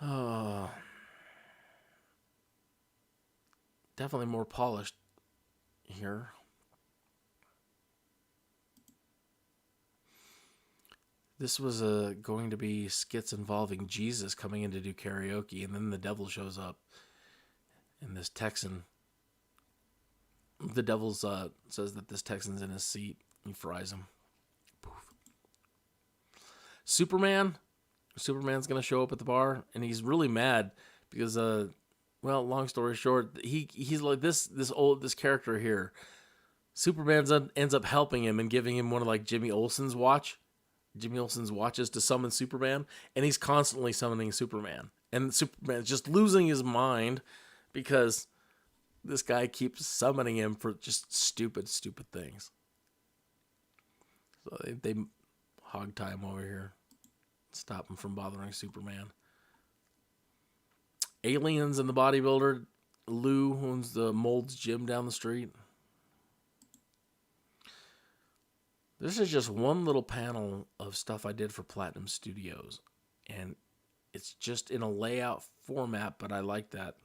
Oh, definitely more polished here. This was going to be skits involving Jesus coming in to do karaoke, and then the devil shows up. And this Texan, the devil says that this Texan's in his seat. He fries him. Poof. Superman's going to show up at the bar, and he's really mad because, long story short, he's like this character here. Superman ends up helping him and giving him one of like Jimmy Olsen's watches to summon Superman, and he's constantly summoning Superman. And Superman's just losing his mind because this guy keeps summoning him for just stupid things. So they hog tie him over here. Stop him from bothering Superman. Aliens and the bodybuilder. Lou owns the Mold's gym down the street. This is just one little panel of stuff I did for Platinum Studios. And it's just in a layout format, but I like that.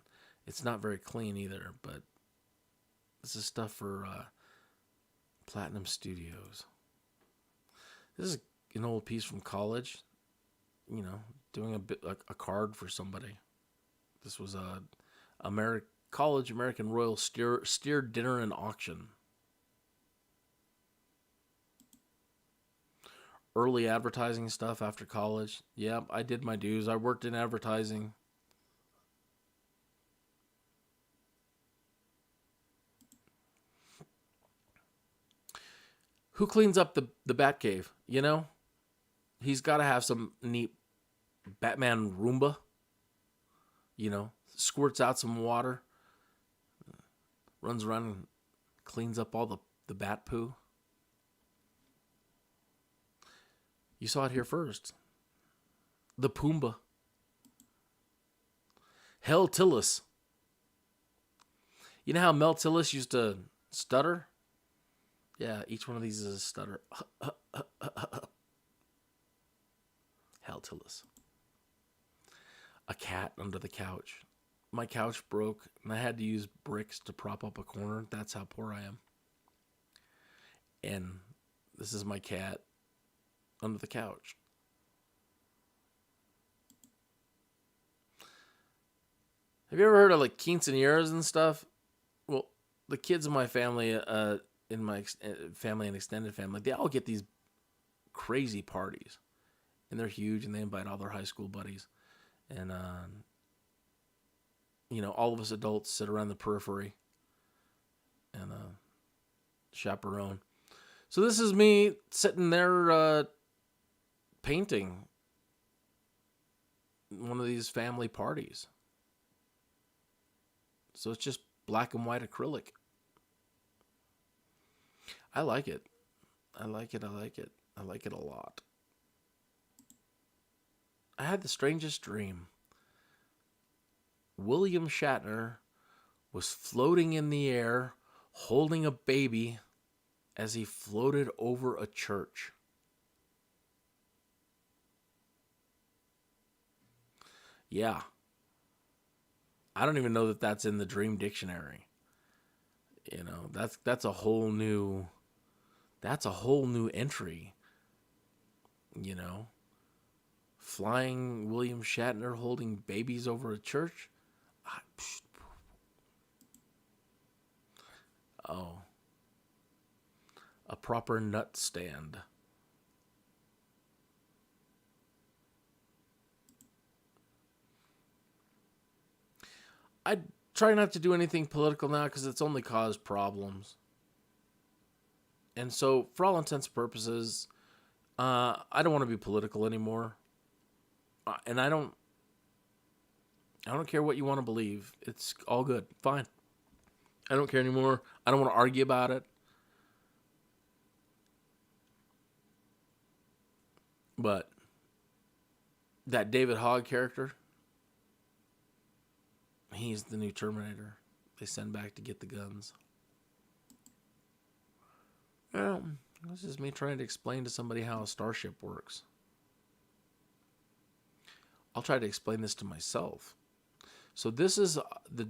It's not very clean either, but this is stuff for Platinum Studios. This is an old piece from college. You know, doing a card for somebody. This was a college American Royal steer dinner and auction. Early advertising stuff after college. Yep, I did my dues. I worked in advertising. Who cleans up the Batcave? You know? He's got to have some neat Batman Roomba. You know? Squirts out some water. Runs around and cleans up all the bat poo. You saw it here first. The Pumbaa. Hell Tillis. You know how Mel Tillis used to stutter? Yeah, each one of these is a stutter. Hell Tillis. A cat under the couch. My couch broke, and I had to use bricks to prop up a corner. That's how poor I am. And this is my cat under the couch. Have you ever heard of like quinceañeras and stuff? Well, the kids in my family, in my family and extended family, they all get these crazy parties, and they're huge, and they invite all their high school buddies, and you know, all of us adults sit around the periphery and chaperone. So this is me sitting there painting one of these family parties. So it's just black and white acrylic. I like it. I like it a lot. I had the strangest dream. William Shatner was floating in the air, holding a baby as he floated over a church. Yeah. I don't even know that that's in the Dream Dictionary. You know, that's a whole new entry. You know, flying William Shatner holding babies over a church. Oh, a proper nut stand. I try not to do anything political now because it's only caused problems. And so, for all intents and purposes, I don't want to be political anymore. And I don't care what you want to believe. It's all good. Fine. I don't care anymore. I don't want to argue about it. But that David Hogg character, he's the new Terminator. They send back to get the guns. Well, this is me trying to explain to somebody how a starship works. I'll try to explain this to myself. So this is the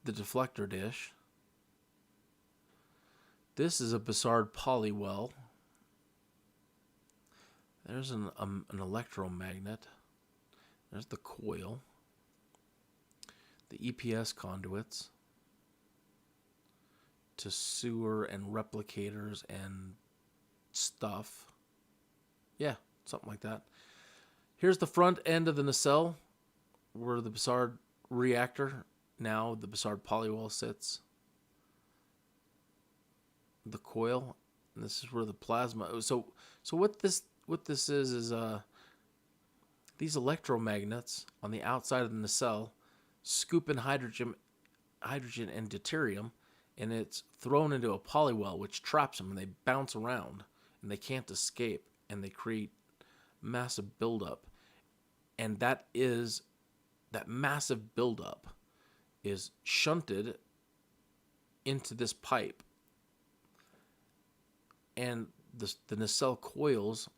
deflector dish. This is a Bussard polywell. There's an electromagnet. There's the coil. The EPS conduits to sewer and replicators and stuff. Yeah, something like that. Here's the front end of the nacelle where the Bussard reactor, now the Bussard polywell, sits. The coil, and this is where the plasma. So what this is these electromagnets on the outside of the nacelle scoop in hydrogen and deuterium, and it's thrown into a polywell, which traps them, and they bounce around, and they can't escape, and they create massive buildup. And that massive buildup is shunted into this pipe, and the nacelle coils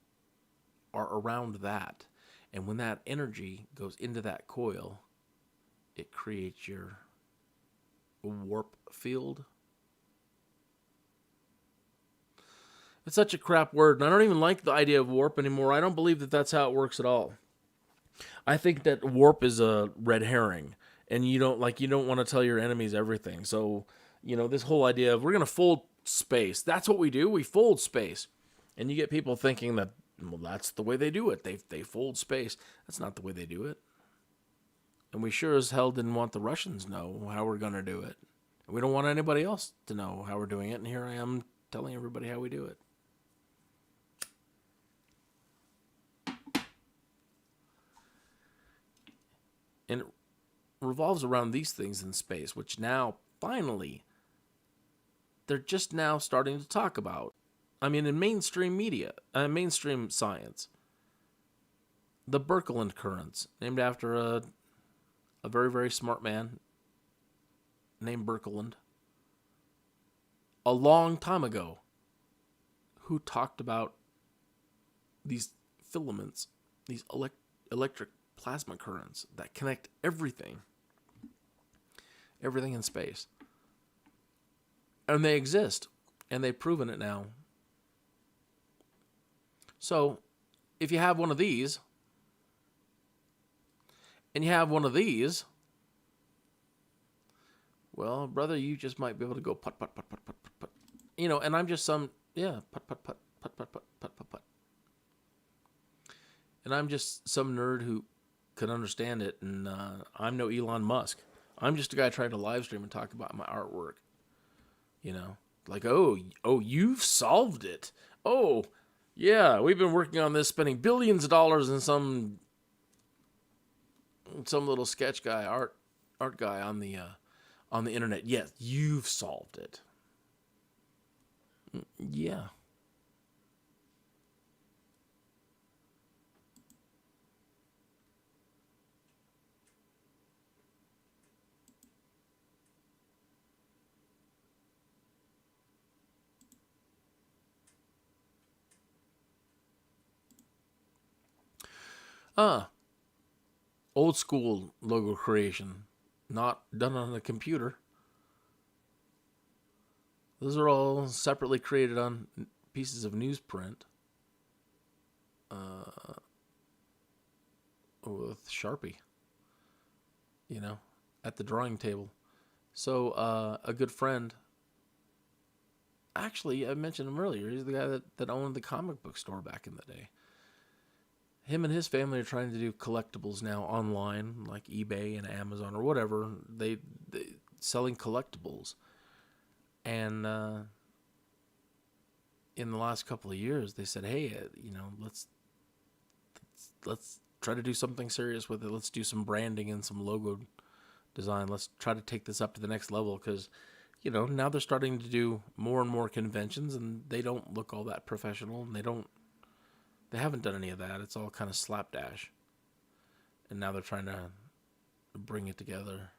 are around that. And when that energy goes into that coil, it creates your warp field. It's such a crap word, and I don't even like the idea of warp anymore. I don't believe that that's how it works at all. I think that warp is a red herring, and you don't want to tell your enemies everything. So, this whole idea of we're going to fold space. That's what we do. We fold space. And you get people thinking that, well, that's the way they do it. They fold space. That's not the way they do it. And we sure as hell didn't want the Russians to know how we're going to do it. We don't want anybody else to know how we're doing it. And here I am telling everybody how we do it. And it revolves around these things in space, which now, finally, they're just now starting to talk about. I mean, in mainstream media, mainstream science, the Birkeland currents, named after a very, very smart man named Birkeland, a long time ago, who talked about these filaments, these electric plasma currents that connect everything in space. And they exist, and they've proven it now. So, if you have one of these, and you have one of these, well, brother, you just might be able to go put, put, put, put, put, put, put. And I'm just put, put, put, put, put, put, put, put, put. And I'm just some nerd who can understand it, and I'm no Elon Musk. I'm just a guy trying to live stream and talk about my artwork. Like, oh, you've solved it. Oh, yeah, we've been working on this, spending billions of dollars in some little sketch guy, art guy on the internet. Yes, you've solved it. Yeah. Old school logo creation, not done on a computer. Those are all separately created on pieces of newsprint with Sharpie, at the drawing table. So a good friend, actually, I mentioned him earlier. He's the guy that owned the comic book store back in the day. Him and his family are trying to do collectibles now online, like eBay and Amazon or whatever. They selling collectibles. And in the last couple of years, they said, "Hey, let's try to do something serious with it. Let's do some branding and some logo design. Let's try to take this up to the next level because, now they're starting to do more and more conventions and they don't look all that professional and they haven't done any of that. It's all kind of slapdash. And now they're trying to bring it together.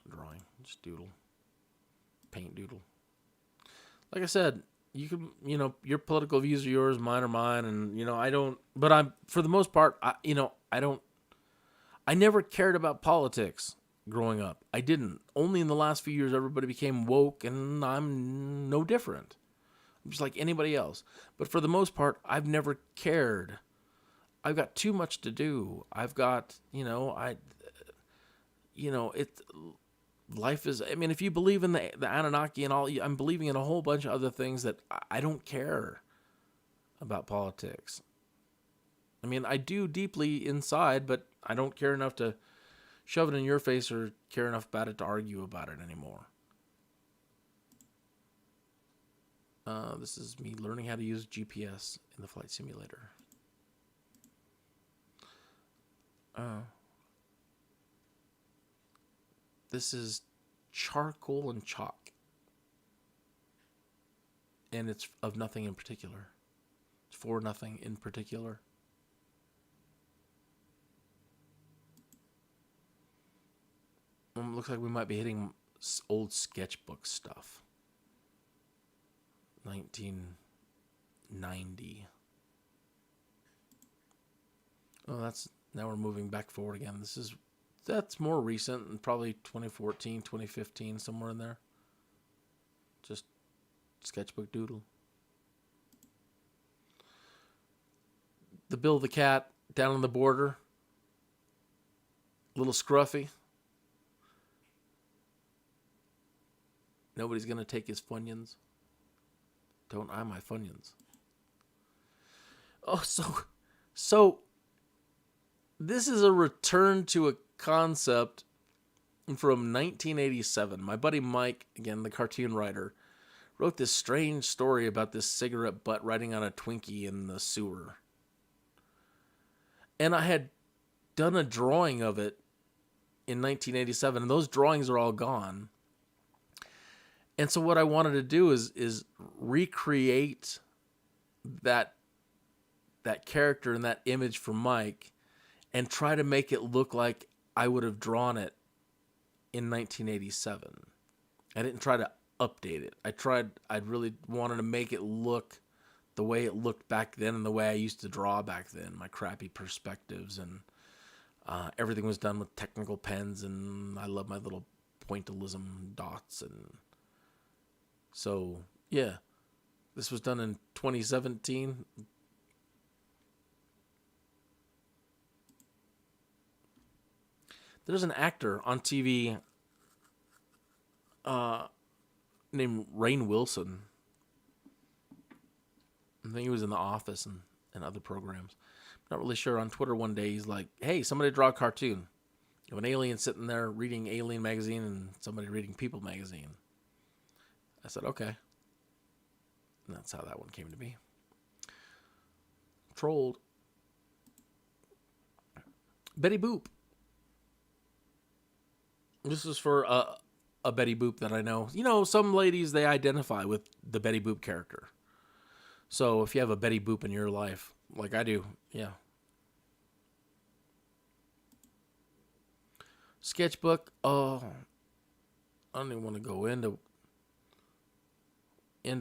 Drawing, just doodle, paint doodle. Like I said, you can, your political views are yours, mine are mine, and I don't. But for the most part, I don't. I never cared about politics growing up. I didn't. Only in the last few years, everybody became woke, and I'm no different. I'm just like anybody else. But for the most part, I've never cared. I've got too much to do. I've got, life is, if you believe in the Anunnaki and all, I'm believing in a whole bunch of other things that I don't care about politics. I do deeply inside, but I don't care enough to shove it in your face or care enough about it to argue about it anymore. This is me learning how to use GPS in the flight simulator. This is charcoal and chalk. And it's of nothing in particular. It's for nothing in particular. Looks like we might be hitting old sketchbook stuff. 1990. Oh, now we're moving back forward again. That's more recent and probably 2014, 2015, somewhere in there. Just sketchbook doodle. The Bill the Cat down on the border. A little scruffy. Nobody's going to take his Funyuns. Don't I my Funyuns. Oh, so this is a return to a concept from 1987. My buddy Mike, again, the cartoon writer, wrote this strange story about this cigarette butt riding on a Twinkie in the sewer. And I had done a drawing of it in 1987, and those drawings are all gone. And so what I wanted to do is recreate that character and that image for Mike and try to make it look like I would have drawn it in 1987. I didn't try to update it. I really wanted to make it look the way it looked back then and the way I used to draw back then, my crappy perspectives, and everything was done with technical pens, and I love my little pointillism dots. And so, yeah, this was done in 2017. There's an actor on TV named Rainn Wilson. I think he was in The Office and other programs. Not really sure. On Twitter one day, he's like, hey, somebody draw a cartoon of an alien sitting there reading Alien magazine and somebody reading People magazine. I said, okay. And that's how that one came to be. Trolled. Betty Boop. This is for a Betty Boop that I know. You know, some ladies, they identify with the Betty Boop character. So if you have a Betty Boop in your life, like I do, yeah. Sketchbook, oh, I don't even want to go into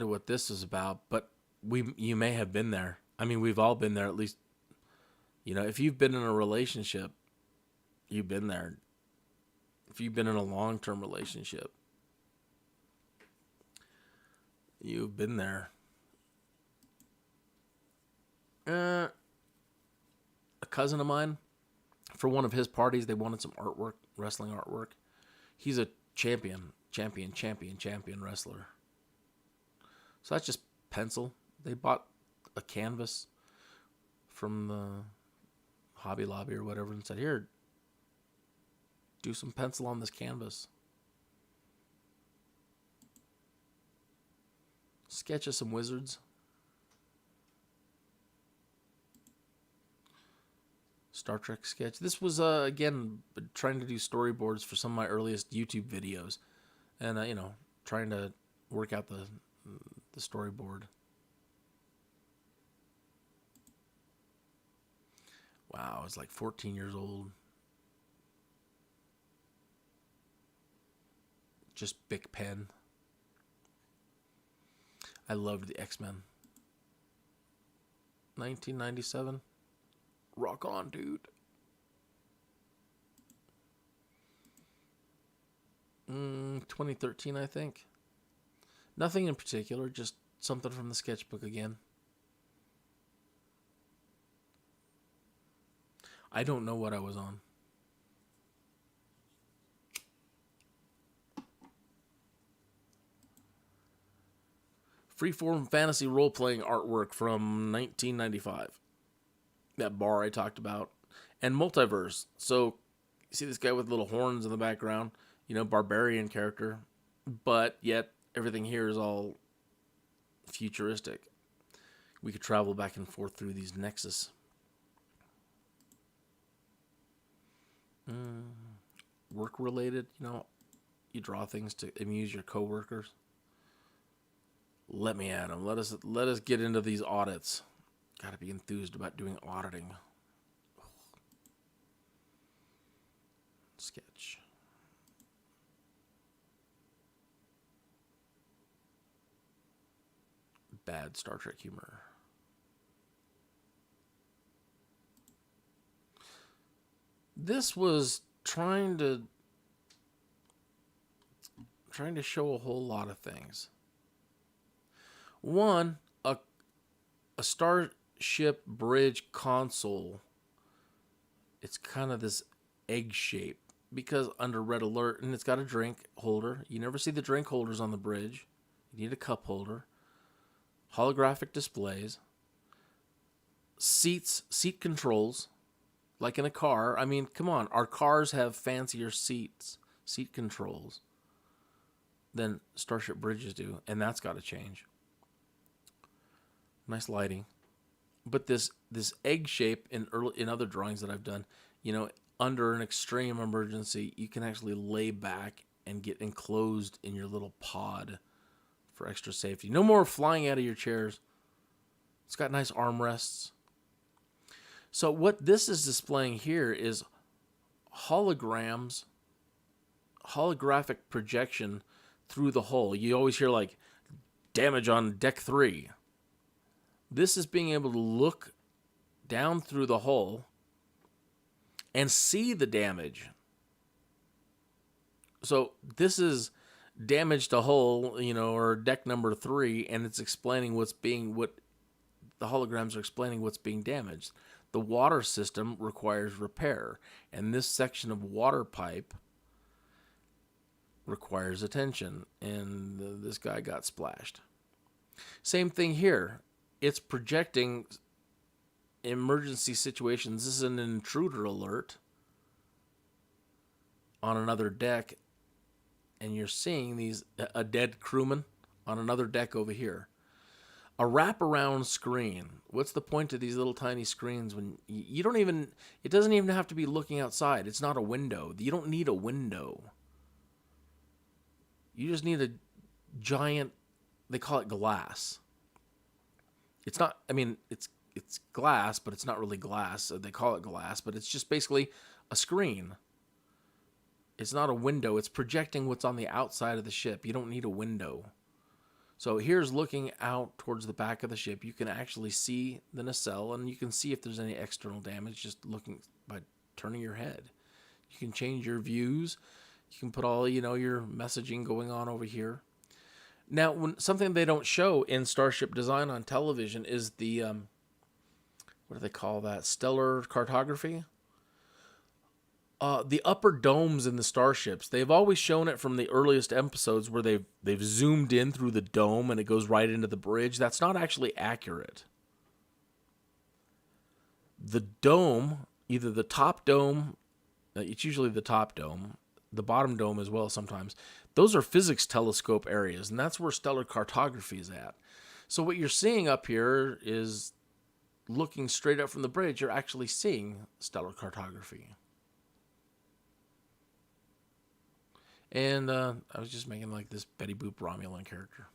what this is about, but you may have been there. I mean, we've all been there, at least, you know, if you've been in a relationship, you've been there. If you've been in a long-term relationship, you've been there. A cousin of mine, for one of his parties, they wanted some artwork, wrestling artwork. He's a champion wrestler. So that's just pencil. They bought a canvas from the Hobby Lobby or whatever and said, here, do some pencil on this canvas. Sketch of some wizards. Star Trek sketch. This was, again, trying to do storyboards for some of my earliest YouTube videos. And, trying to work out the storyboard. Wow, I was like 14 years old. Just Bic pen. I loved the X-Men. 1997. Rock on, dude. 2013, I think. Nothing in particular, just something from the sketchbook again. I don't know what I was on. Freeform fantasy role-playing artwork from 1995. That bar I talked about. And multiverse. So, you see this guy with little horns in the background? Barbarian character. But yet, everything here is all futuristic. We could travel back and forth through these nexus. Work-related, you draw things to amuse your coworkers. Let me at them. Let us get into these audits. Got to be enthused about doing auditing. Sketch. Bad Star Trek humor. This was trying to show a whole lot of things. One, a starship bridge console. It's kind of this egg shape because under red alert, and it's got a drink holder. You never see the drink holders on the bridge. You need a cup holder. Holographic displays. Seat controls. Like in a car. I mean, come on. Our cars have fancier seat controls than starship bridges do, and that's got to change. Nice lighting. But this egg shape in other drawings that I've done, under an extreme emergency, you can actually lay back and get enclosed in your little pod for extra safety. No more flying out of your chairs. It's got nice armrests. So what this is displaying here is holographic projection through the hull. You always hear like damage on deck 3. This is being able to look down through the hull and see the damage. So this is damage to hull, or deck number 3, and it's explaining what the holograms are explaining what's being damaged. The water system requires repair, and this section of water pipe requires attention, and this guy got splashed. Same thing here. It's projecting emergency situations. This is an intruder alert on another deck, and you're seeing a dead crewman on another deck over here. A wraparound screen. What's the point of these little tiny screens when it doesn't even have to be looking outside. It's not a window. You don't need a window. You just need a giant, they call it glass. It's not, it's glass, but it's not really glass. They call it glass, but it's just basically a screen. It's not a window. It's projecting what's on the outside of the ship. You don't need a window. So here's looking out towards the back of the ship. You can actually see the nacelle, and you can see if there's any external damage just looking by turning your head. You can change your views. You can put all, your messaging going on over here. Now, something they don't show in Starship Design on television is the, what do they call that? Stellar cartography? The upper domes in the starships, they've always shown it from the earliest episodes where they've zoomed in through the dome and it goes right into the bridge. That's not actually accurate. The dome, either the top dome, it's usually the top dome, the bottom dome as well sometimes, those are physics telescope areas, and that's where stellar cartography is at. So what you're seeing up here is looking straight up from the bridge, you're actually seeing stellar cartography. And I was just making like this Betty Boop Romulan character.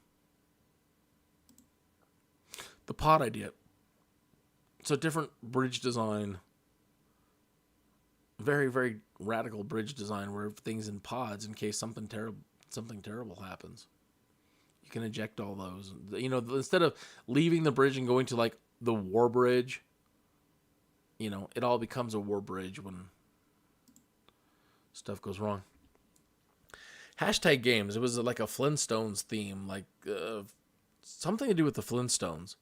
The pod idea. So different bridge design. Very, very radical bridge design where everything's in pods in case something terrible happens. You can eject all those. You know, instead of leaving the bridge and going to like the war bridge, you know, it all becomes a war bridge when stuff goes wrong. Hashtag games. It was like a Flintstones theme, like something to do with the Flintstones.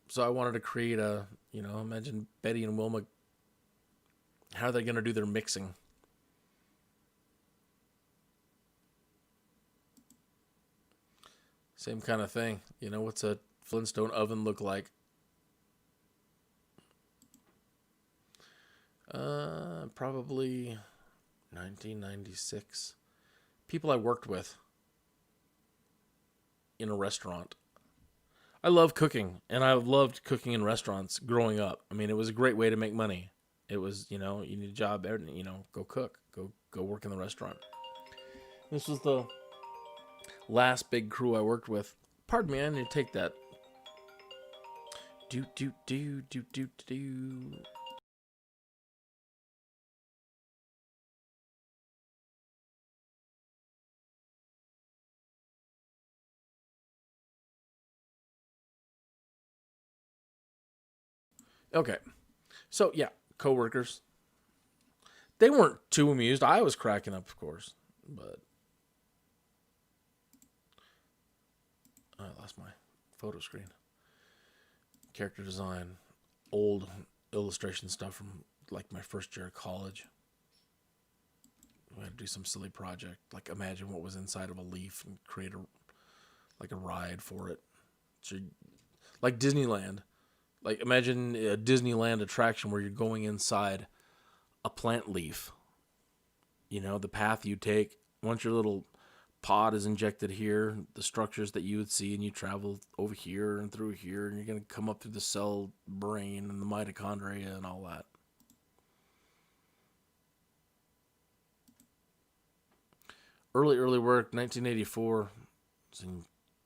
So I wanted to create a, you know, imagine Betty and Wilma. How are they going to do their mixing? Same kind of thing. You know, what's a Flintstone oven look like? Probably 1996. People I worked with in a restaurant. I love cooking, and I loved cooking in restaurants growing up. I mean, it was a great way to make money. It was, you know, you need a job, you know, go cook, go work in the restaurant. This was the last big crew I worked with. Pardon me, I need to take that. Do. Okay, so yeah, coworkers. They weren't too amused. I was cracking up, of course, but I lost my photo screen. Character design, old illustration stuff from like my first year of college. We had to do some silly project, like imagine what was inside of a leaf and create a ride for it. So, like Disneyland. Like imagine a Disneyland attraction where you're going inside a plant leaf. You know, the path you take once your little pod is injected here, the structures that you would see, and you travel over here and through here, and you're going to come up through the cell brain and the mitochondria and all that. Early work, 1984.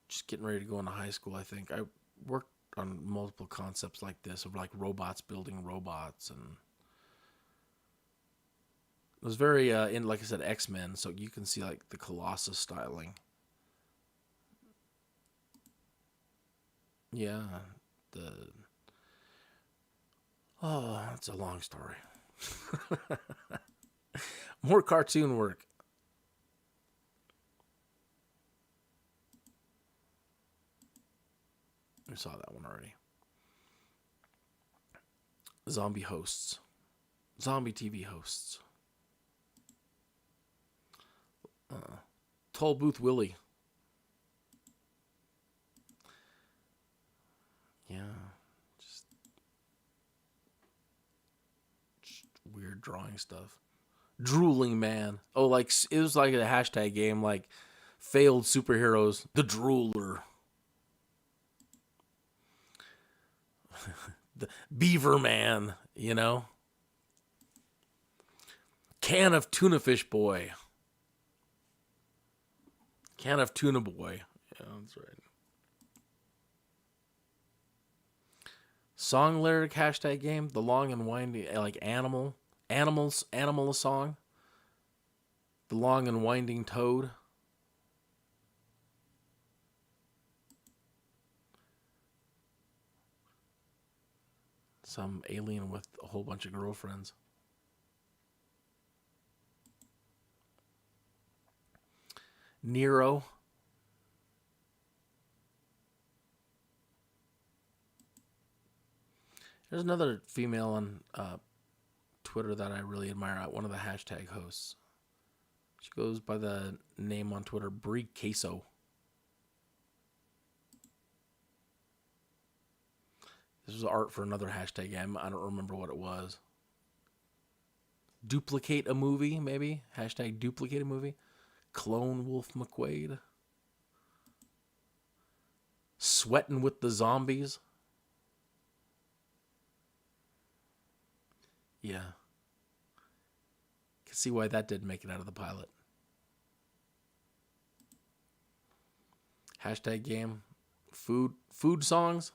Just getting ready to go into high school, I think. I worked on multiple concepts like this, of like robots building robots, and it was very in, like I said, X-Men, so you can see like the Colossus styling. Yeah, it's a long story. More cartoon work. We saw that one already. Zombie hosts. Zombie TV hosts. Toll Booth Willie. Yeah. Just weird drawing stuff. Drooling Man. Oh, like it was like a hashtag game, like failed superheroes. The Drooler. The Beaver Man, you know? Can of Tuna Fish Boy. Can of Tuna Boy. Yeah, that's right. Song lyric hashtag game. The long and winding, like animal a song. The long and winding toad. Some alien with a whole bunch of girlfriends. Nero. There's another female on Twitter that I really admire. One of the hashtag hosts. She goes by the name on Twitter, Brie Queso. This was art for another hashtag game. I don't remember what it was. Duplicate a movie, maybe? Hashtag duplicate a movie. Clone Wolf McQuaid. Sweating with the zombies. Yeah. Can see why that didn't make it out of the pilot. Hashtag game. Food songs.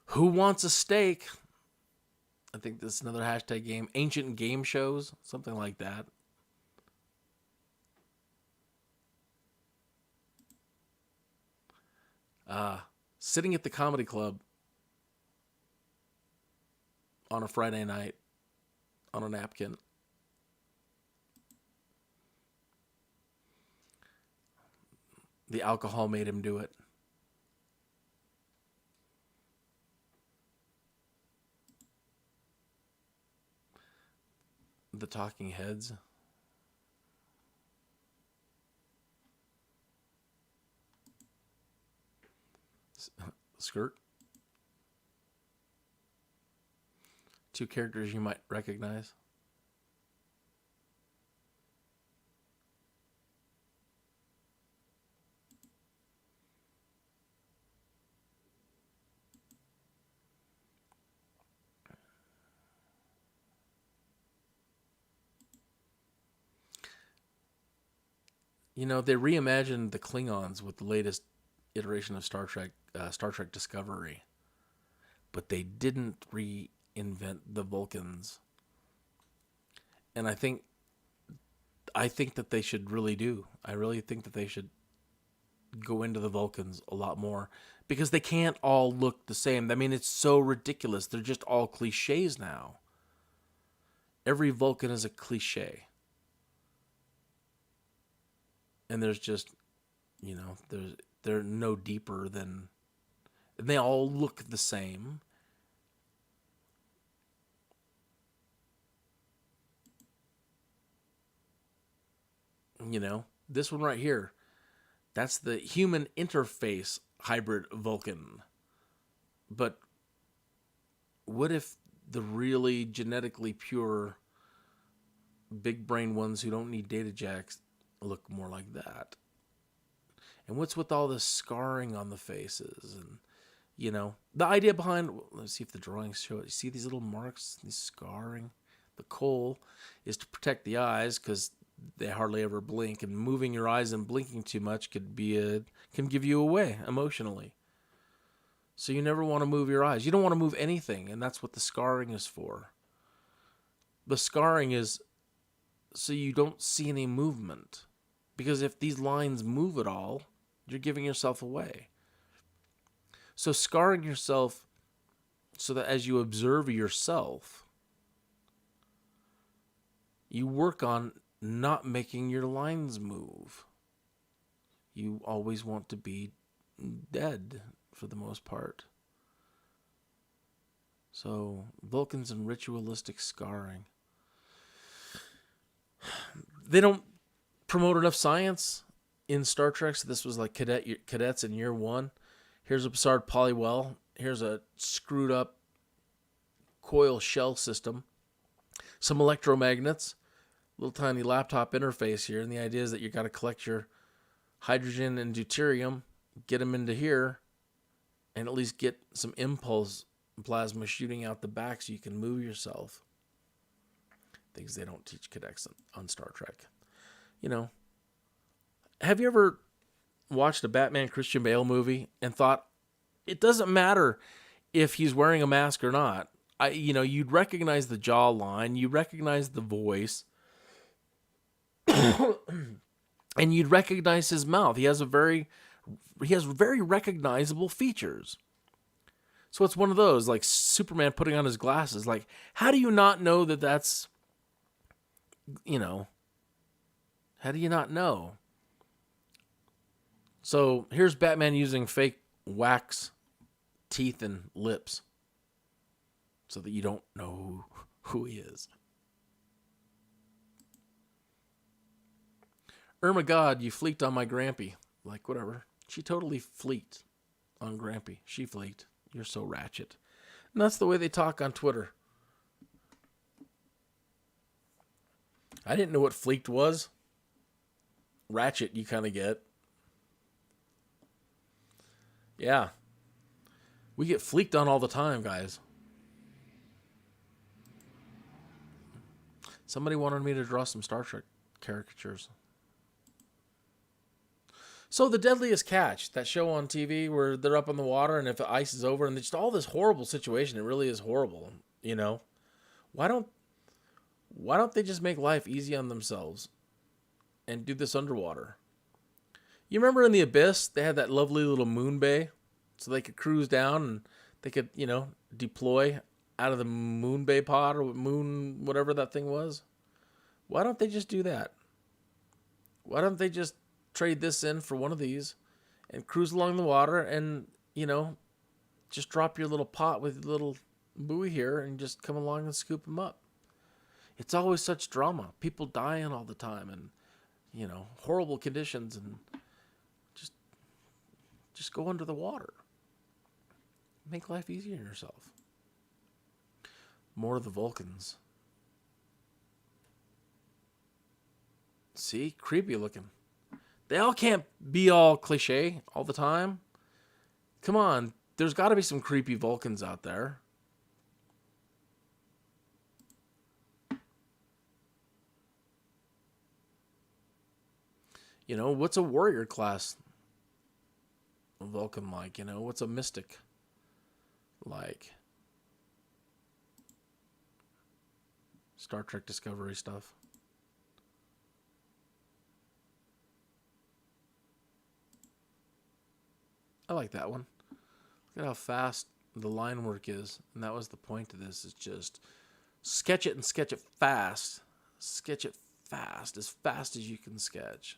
Who wants a steak? I think this is another hashtag game. Ancient game shows. Something like that. Sitting at the comedy club on a Friday night on a napkin. The alcohol made him do it. The Talking Heads. Skirt. Two characters you might recognize. You know, they reimagined the Klingons with the latest iteration of Star Trek Discovery, but they didn't reinvent the Vulcans. And I think that they should really do. I really think that they should go into the Vulcans a lot more, because they can't all look the same. I mean, it's so ridiculous. They're just all cliches now. Every Vulcan is a cliche. And there's just, you know, they're no deeper than, and they all look the same. You know, this one right here, that's the human interface hybrid Vulcan. But what if the really genetically pure big brain ones who don't need data jacks look more like that? And what's with all this scarring on the faces? And, you know, the idea behind, let's see if the drawings show it. You see these little marks, these scarring? The coal is to protect the eyes, because they hardly ever blink, and moving your eyes and blinking too much can give you away emotionally. So you never want to move your eyes. You don't want to move anything, and that's what the scarring is for. The scarring is so you don't see any movement. Because if these lines move at all, you're giving yourself away. So scarring yourself so that as you observe yourself, you work on not making your lines move. You always want to be dead for the most part. So Vulcans and ritualistic scarring. They don't promote enough science in Star Trek, so this was like cadets in year one. Here's a Bessard Polywell. Here's a screwed up coil shell system. Some electromagnets. Little tiny laptop interface here, and the idea is that you got to collect your hydrogen and deuterium, get them into here, and at least get some impulse plasma shooting out the back so you can move yourself. Things they don't teach cadets on Star Trek. You know, have you ever watched a Batman Christian Bale movie and thought, it doesn't matter if he's wearing a mask or not? You'd recognize the jawline, you recognize the voice, and you'd recognize his mouth. He has very recognizable features. So it's one of those, like Superman putting on his glasses. Like, how do you not know that that's, how do you not know? So here's Batman using fake wax teeth and lips so that you don't know who he is. Irma God, you fleeked on my Grampy. Like, whatever. She totally fleeked on Grampy. She fleeked. You're so ratchet. And that's the way they talk on Twitter. I didn't know what fleeked was. Ratchet, you kind of get. Yeah. We get fleeked on all the time, guys. Somebody wanted me to draw some Star Trek caricatures. So The Deadliest Catch, that show on TV where they're up in the water and if the ice is over and just all this horrible situation, it really is horrible, you know? Why don't they just make life easy on themselves and do this underwater? You remember in The Abyss, they had that lovely little moon bay so they could cruise down and they could, deploy out of the moon bay pod or moon, whatever that thing was. Why don't they just do that? Why don't they just trade this in for one of these and cruise along the water and, just drop your little pot with your little buoy here and just come along and scoop them up? It's always such drama. People dying all the time and, horrible conditions, and just go under the water. Make life easier on yourself. More of the Vulcans. See? Creepy looking. They all can't be all cliche all the time. Come on. There's got to be some creepy Vulcans out there. What's a warrior class Vulcan like? What's a mystic like? Star Trek Discovery stuff. I like that one. Look at how fast the line work is. And that was the point of this, is just sketch it and sketch it fast. Sketch it fast as you can sketch.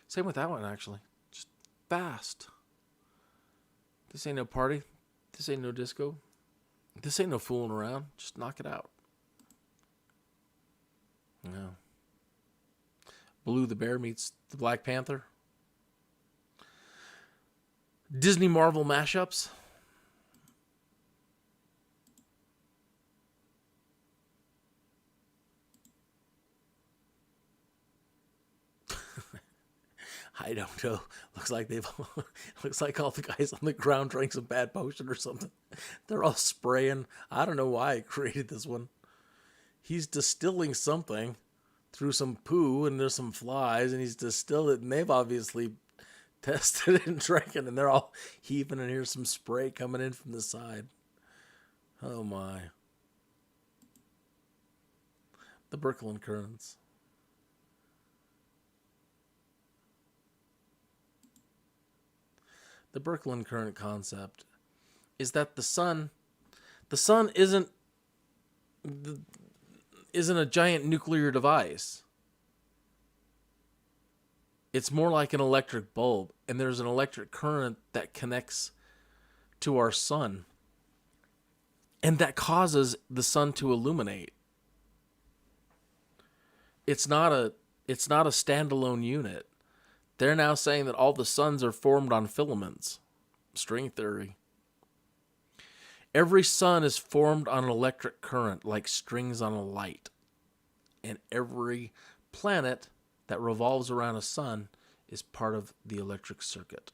Same with that one, actually. Just fast. This ain't no party. This ain't no disco. This ain't no fooling around. Just knock it out. No. Blue the Bear meets the Black Panther. Disney Marvel mashups. I don't know. Looks like all the guys on the ground drank some bad potion or something. They're all spraying. I don't know why I created this one. He's distilling something through some poo, and there's some flies, and he's distilled it, and they've obviously tested it and drank it, and they're all heaving, and here's some spray coming in from the side. Oh my. The Brooklyn Currents. The Brooklyn Current concept is that the sun isn't a giant nuclear device. It's more like an electric bulb, and there's an electric current that connects to our sun, and that causes the sun to illuminate. It's not a standalone unit. They're now saying that all the suns are formed on filaments. String theory. Every sun is formed on an electric current like strings on a light. And every planet that revolves around a sun is part of the electric circuit.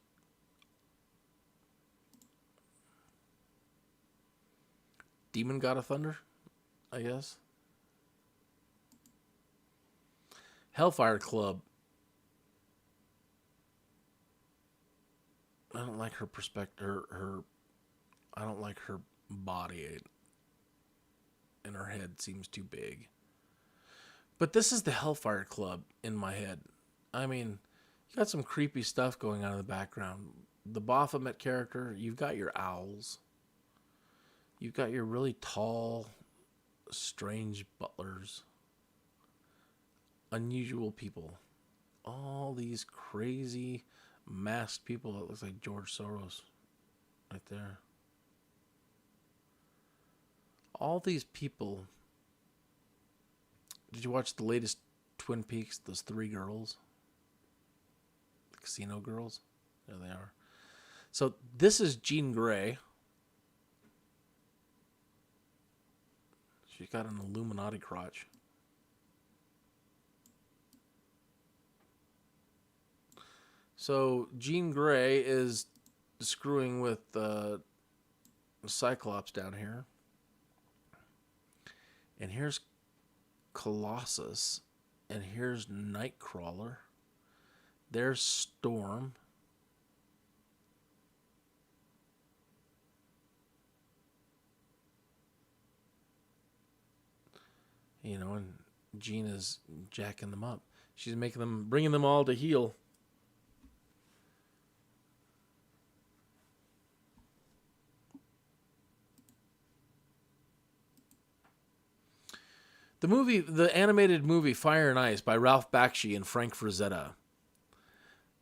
Demon God of Thunder, I guess. Hellfire Club. I don't like her perspective. I don't like her body, and her head seems too big. But this is the Hellfire Club in my head. I mean, you got some creepy stuff going on in the background. The Baphomet character, you've got your owls. You've got your really tall, strange butlers. Unusual people. All these crazy masked people that looks like George Soros right there. All these people. Did you watch the latest Twin Peaks? Those 3 girls? The casino girls? There they are. So this is Jean Grey. She's got an Illuminati crotch. So Jean Grey is screwing with Cyclops down here. And here's Colossus. And here's Nightcrawler. There's Storm. You know, and Jean is jacking them up. She's bringing them all to heel. The animated movie Fire and Ice by Ralph Bakshi and Frank Frazetta.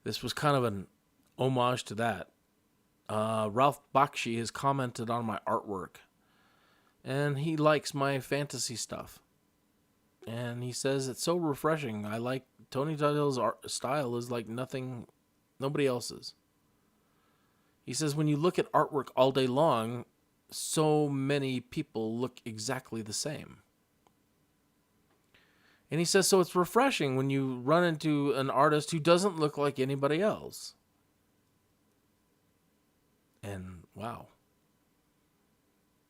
This was kind of an homage to that. Ralph Bakshi has commented on my artwork, and he likes my fantasy stuff. And he says it's so refreshing. I like Tony Tuthill's art style is like nobody else's. He says when you look at artwork all day long, so many people look exactly the same. And he says, so it's refreshing when you run into an artist who doesn't look like anybody else. And wow.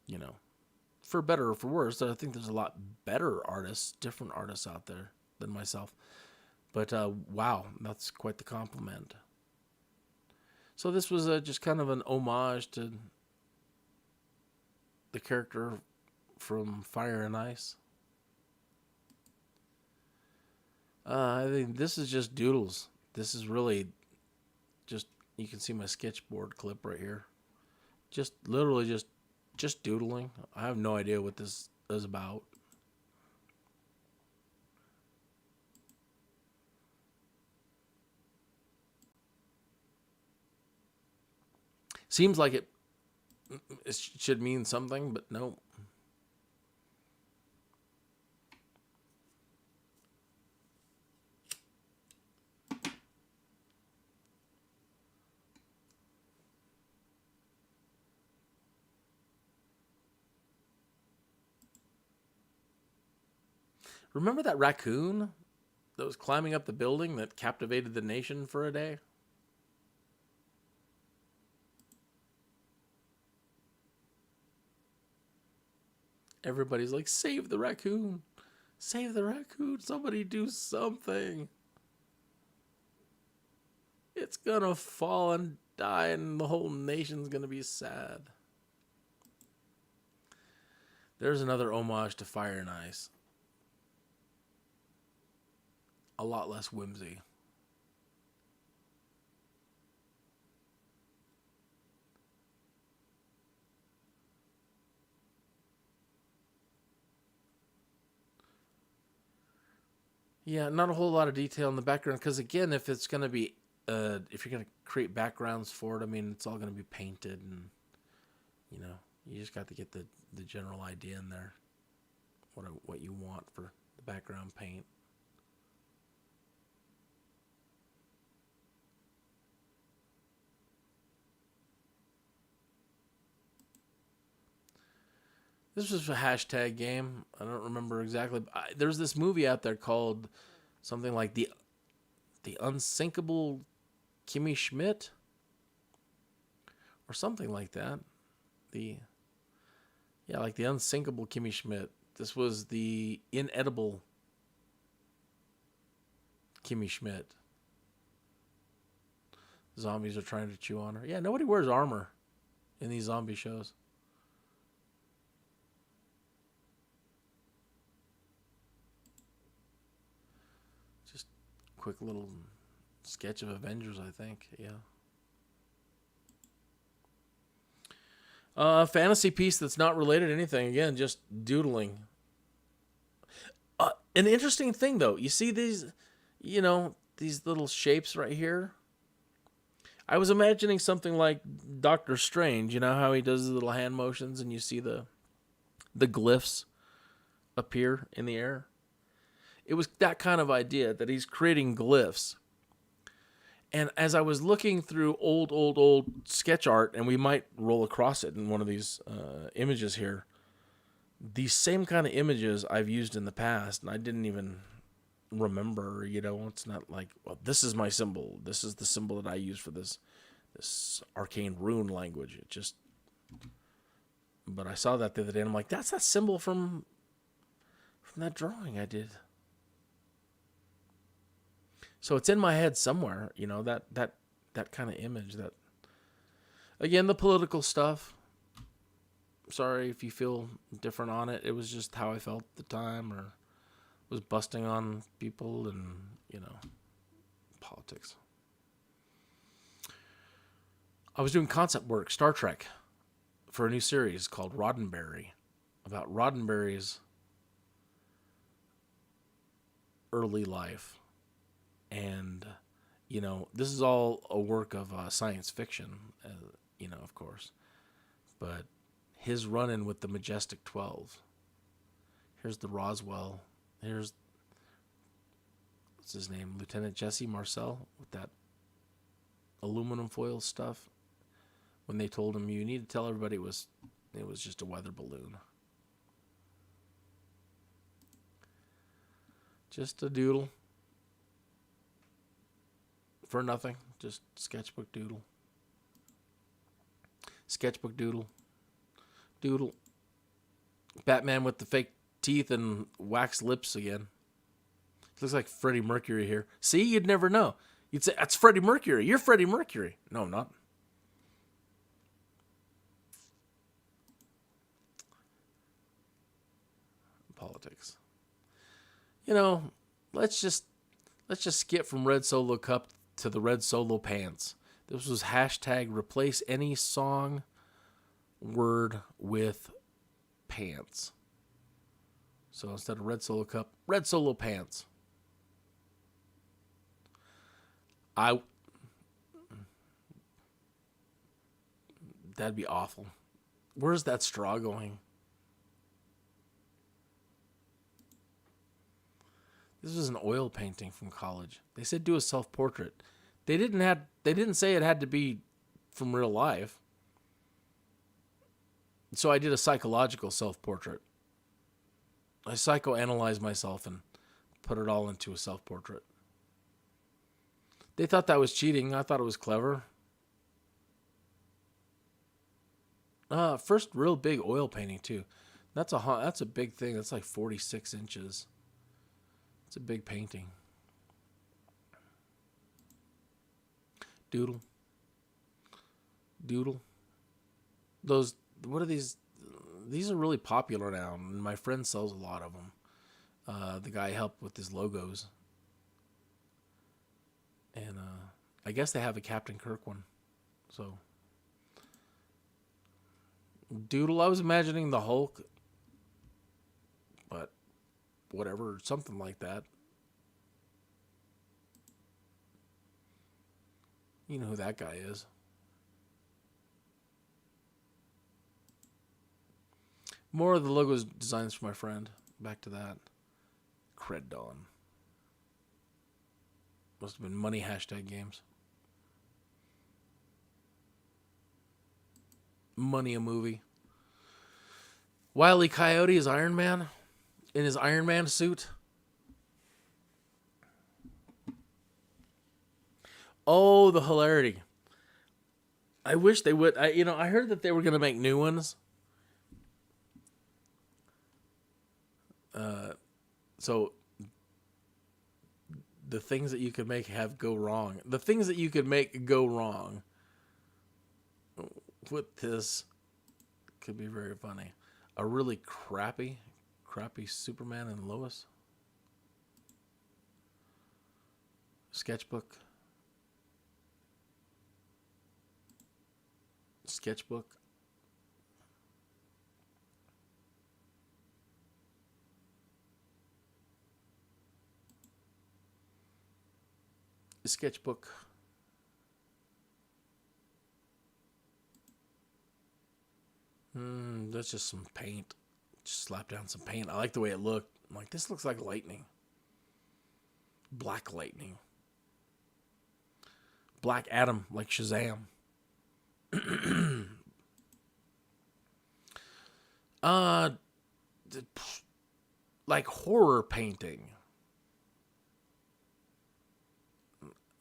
You know, for better or for worse, I think there's a lot better artists, different artists out there than myself. But wow, that's quite the compliment. So this was just kind of an homage to the character from Fire and Ice. I think this is just doodles. This is really just, you can see my sketchboard clip right here. Just literally just doodling. I have no idea what this is about. Seems like it should mean something, but no. Remember that raccoon that was climbing up the building that captivated the nation for a day? Everybody's like, save the raccoon. Save the raccoon. Somebody do something. It's gonna fall and die and the whole nation's gonna be sad. There's another homage to Fire and Ice. A lot less whimsy. Yeah, not a whole lot of detail in the background because again, if it's going to be if you're going to create backgrounds for it, I mean, it's all going to be painted and you know, you just got to get the general idea in there. What you want for the background paint. This was a hashtag game. I don't remember exactly. There's this movie out there called something like the Unsinkable Kimmy Schmidt or something like that. Like the Unsinkable Kimmy Schmidt. This was the Inedible Kimmy Schmidt. Zombies are trying to chew on her. Yeah, nobody wears armor in these zombie shows. Quick little sketch of Avengers, I think. Yeah. Fantasy piece that's not related to anything. Again, just doodling. An interesting thing, though. You see these, these little shapes right here? I was imagining something like Doctor Strange. You know how he does the little hand motions and you see the glyphs appear in the air? It was that kind of idea that he's creating glyphs. And as I was looking through old sketch art, and we might roll across it in one of these images here, these same kind of images I've used in the past, and I didn't even remember, it's not like, well, this is my symbol. This is the symbol that I use for this arcane rune language. But I saw that the other day, and I'm like, that's that symbol from that drawing I did. So it's in my head somewhere, that kind of image. That, again, the political stuff. Sorry if you feel different on it. It was just how I felt at the time, or was busting on people and, politics. I was doing concept work, Star Trek, for a new series called Roddenberry, about Roddenberry's early life. And, this is all a work of science fiction, of course. But his run-in with the Majestic 12. Here's the Roswell. Here's, what's his name? Lieutenant Jesse Marcel with that aluminum foil stuff. When they told him, you need to tell everybody it was just a weather balloon. Just a doodle. For nothing. Just sketchbook doodle. Sketchbook doodle. Doodle. Batman with the fake teeth and wax lips again. Looks like Freddie Mercury here. See, you'd never know. You'd say, that's Freddie Mercury. You're Freddie Mercury. No, I'm not. Politics. Let's just skip from Red Solo Cup to the Red Solo Pants. This was hashtag replace any song word with pants. So instead of Red Solo Cup, Red Solo Pants. That'd be awful. Where's that straw going? This was an oil painting from college. They said do a self-portrait. They didn't say it had to be from real life. So I did a psychological self-portrait. I psychoanalyzed myself and put it all into a self-portrait. They thought that was cheating. I thought it was clever. First real big oil painting too. That's a big thing. That's like 46 inches. It's a big painting. Doodle. Doodle. What are these? These are really popular now, and my friend sells a lot of them. The guy helped with his logos. And I guess they have a Captain Kirk one. So, Doodle, I was imagining the Hulk, but whatever, something like that. You know who that guy is. More of the logos designs for my friend. Back to that. Cred Dawn. Must have been money hashtag games. Money a movie. Wile E. Coyote is Iron Man. In his Iron Man suit. Oh, the hilarity. I wish they would. I heard that they were going to make new ones. So the things that you could make go wrong. The things that you could make go wrong with this could be very funny. A really crappy Superman and Lois. Sketchbook. Sketchbook. That's just some paint. Just slap down some paint. I like the way it looked. I'm like, this looks like lightning. Black lightning. Black Adam, like Shazam. like horror painting.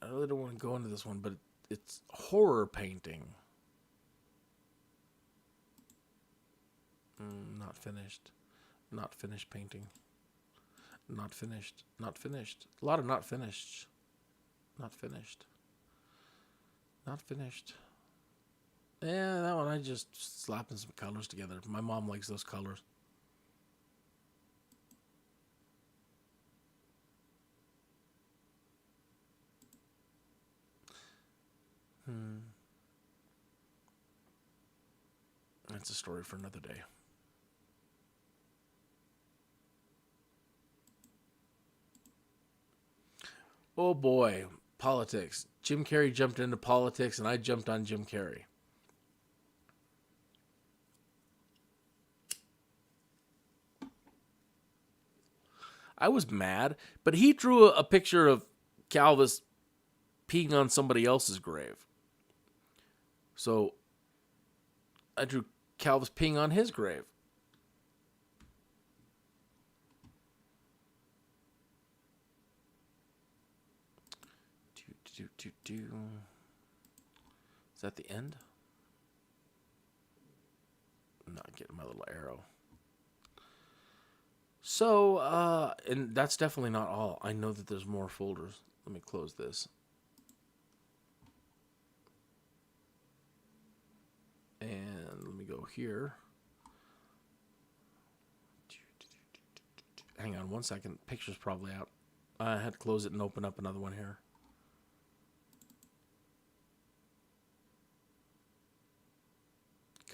I really don't want to go into this one, but it's horror painting. Not finished. Not finished painting. Not finished. Not finished. A lot of not finished. Not finished. Not finished. Yeah, that one I just slapping some colors together. My mom likes those colors. That's a story for another day. Oh boy, politics. Jim Carrey jumped into politics and I jumped on Jim Carrey. I was mad, but he drew a picture of Calvis peeing on somebody else's grave. So I drew Calvis peeing on his grave. Is that the end? I'm not getting my little arrow. So, and that's definitely not all. I know that there's more folders. Let me close this. And let me go here. Hang on one second. Picture's probably out. I had to close it and open up another one here.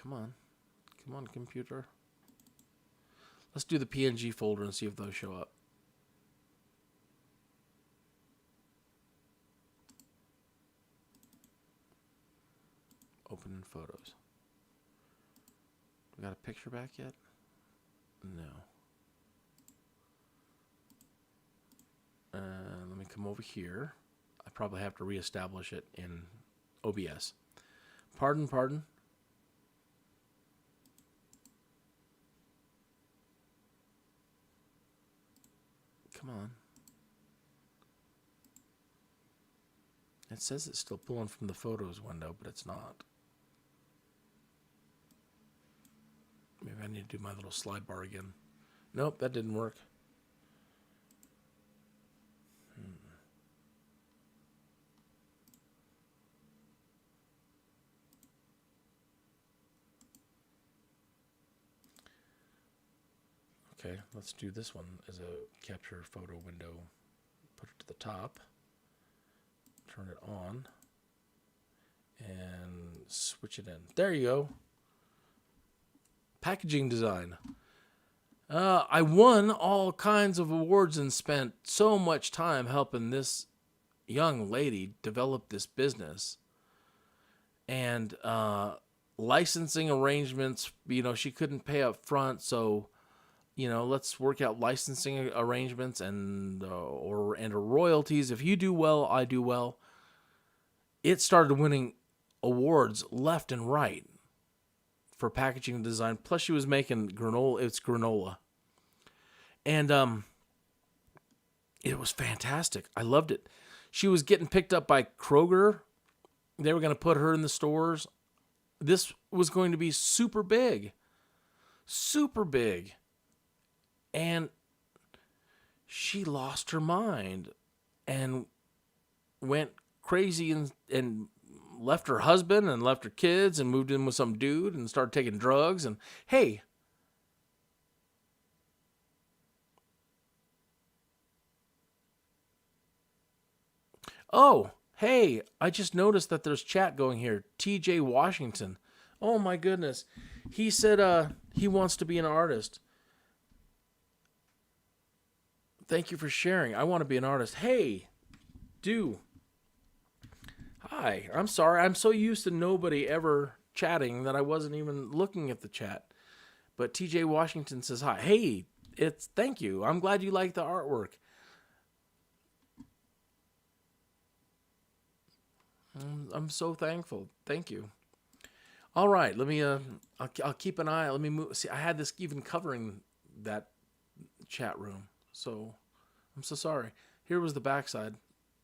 Come on. Come on, computer. Let's do the PNG folder and see if those show up. Open in photos. We got a picture back yet? No. Let me come over here. I probably have to reestablish it in OBS. Pardon. Come on. It says it's still pulling from the photos window, but it's not. Maybe I need to do my little slide bar again. Nope, that didn't work. Okay, let's do this one as a capture photo window. Put it to the top. Turn it on. And switch it in. There you go. Packaging design. I won all kinds of awards and spent so much time helping this young lady develop this business. And licensing arrangements, she couldn't pay up front, so let's work out licensing arrangements and royalties. If you do well, I do well. It started winning awards left and right for packaging and design. Plus, she was making granola. It's granola, and it was fantastic. I loved it. She was getting picked up by Kroger. They were going to put her in the stores. This was going to be super big. And she lost her mind and went crazy and left her husband and left her kids and moved in with some dude and started taking drugs. And hey, I just noticed that there's chat going here. TJ Washington. Oh my goodness. He said he wants to be an artist. Thank you for sharing. I want to be an artist. Hey, Hi. I'm sorry. I'm so used to nobody ever chatting that I wasn't even looking at the chat. But TJ Washington says hi. Hey, thank you. I'm glad you like the artwork. I'm so thankful. Thank you. All right. Let me. I'll keep an eye. Let me move. See, I had this even covering that chat room. So I'm so sorry. Here was the backside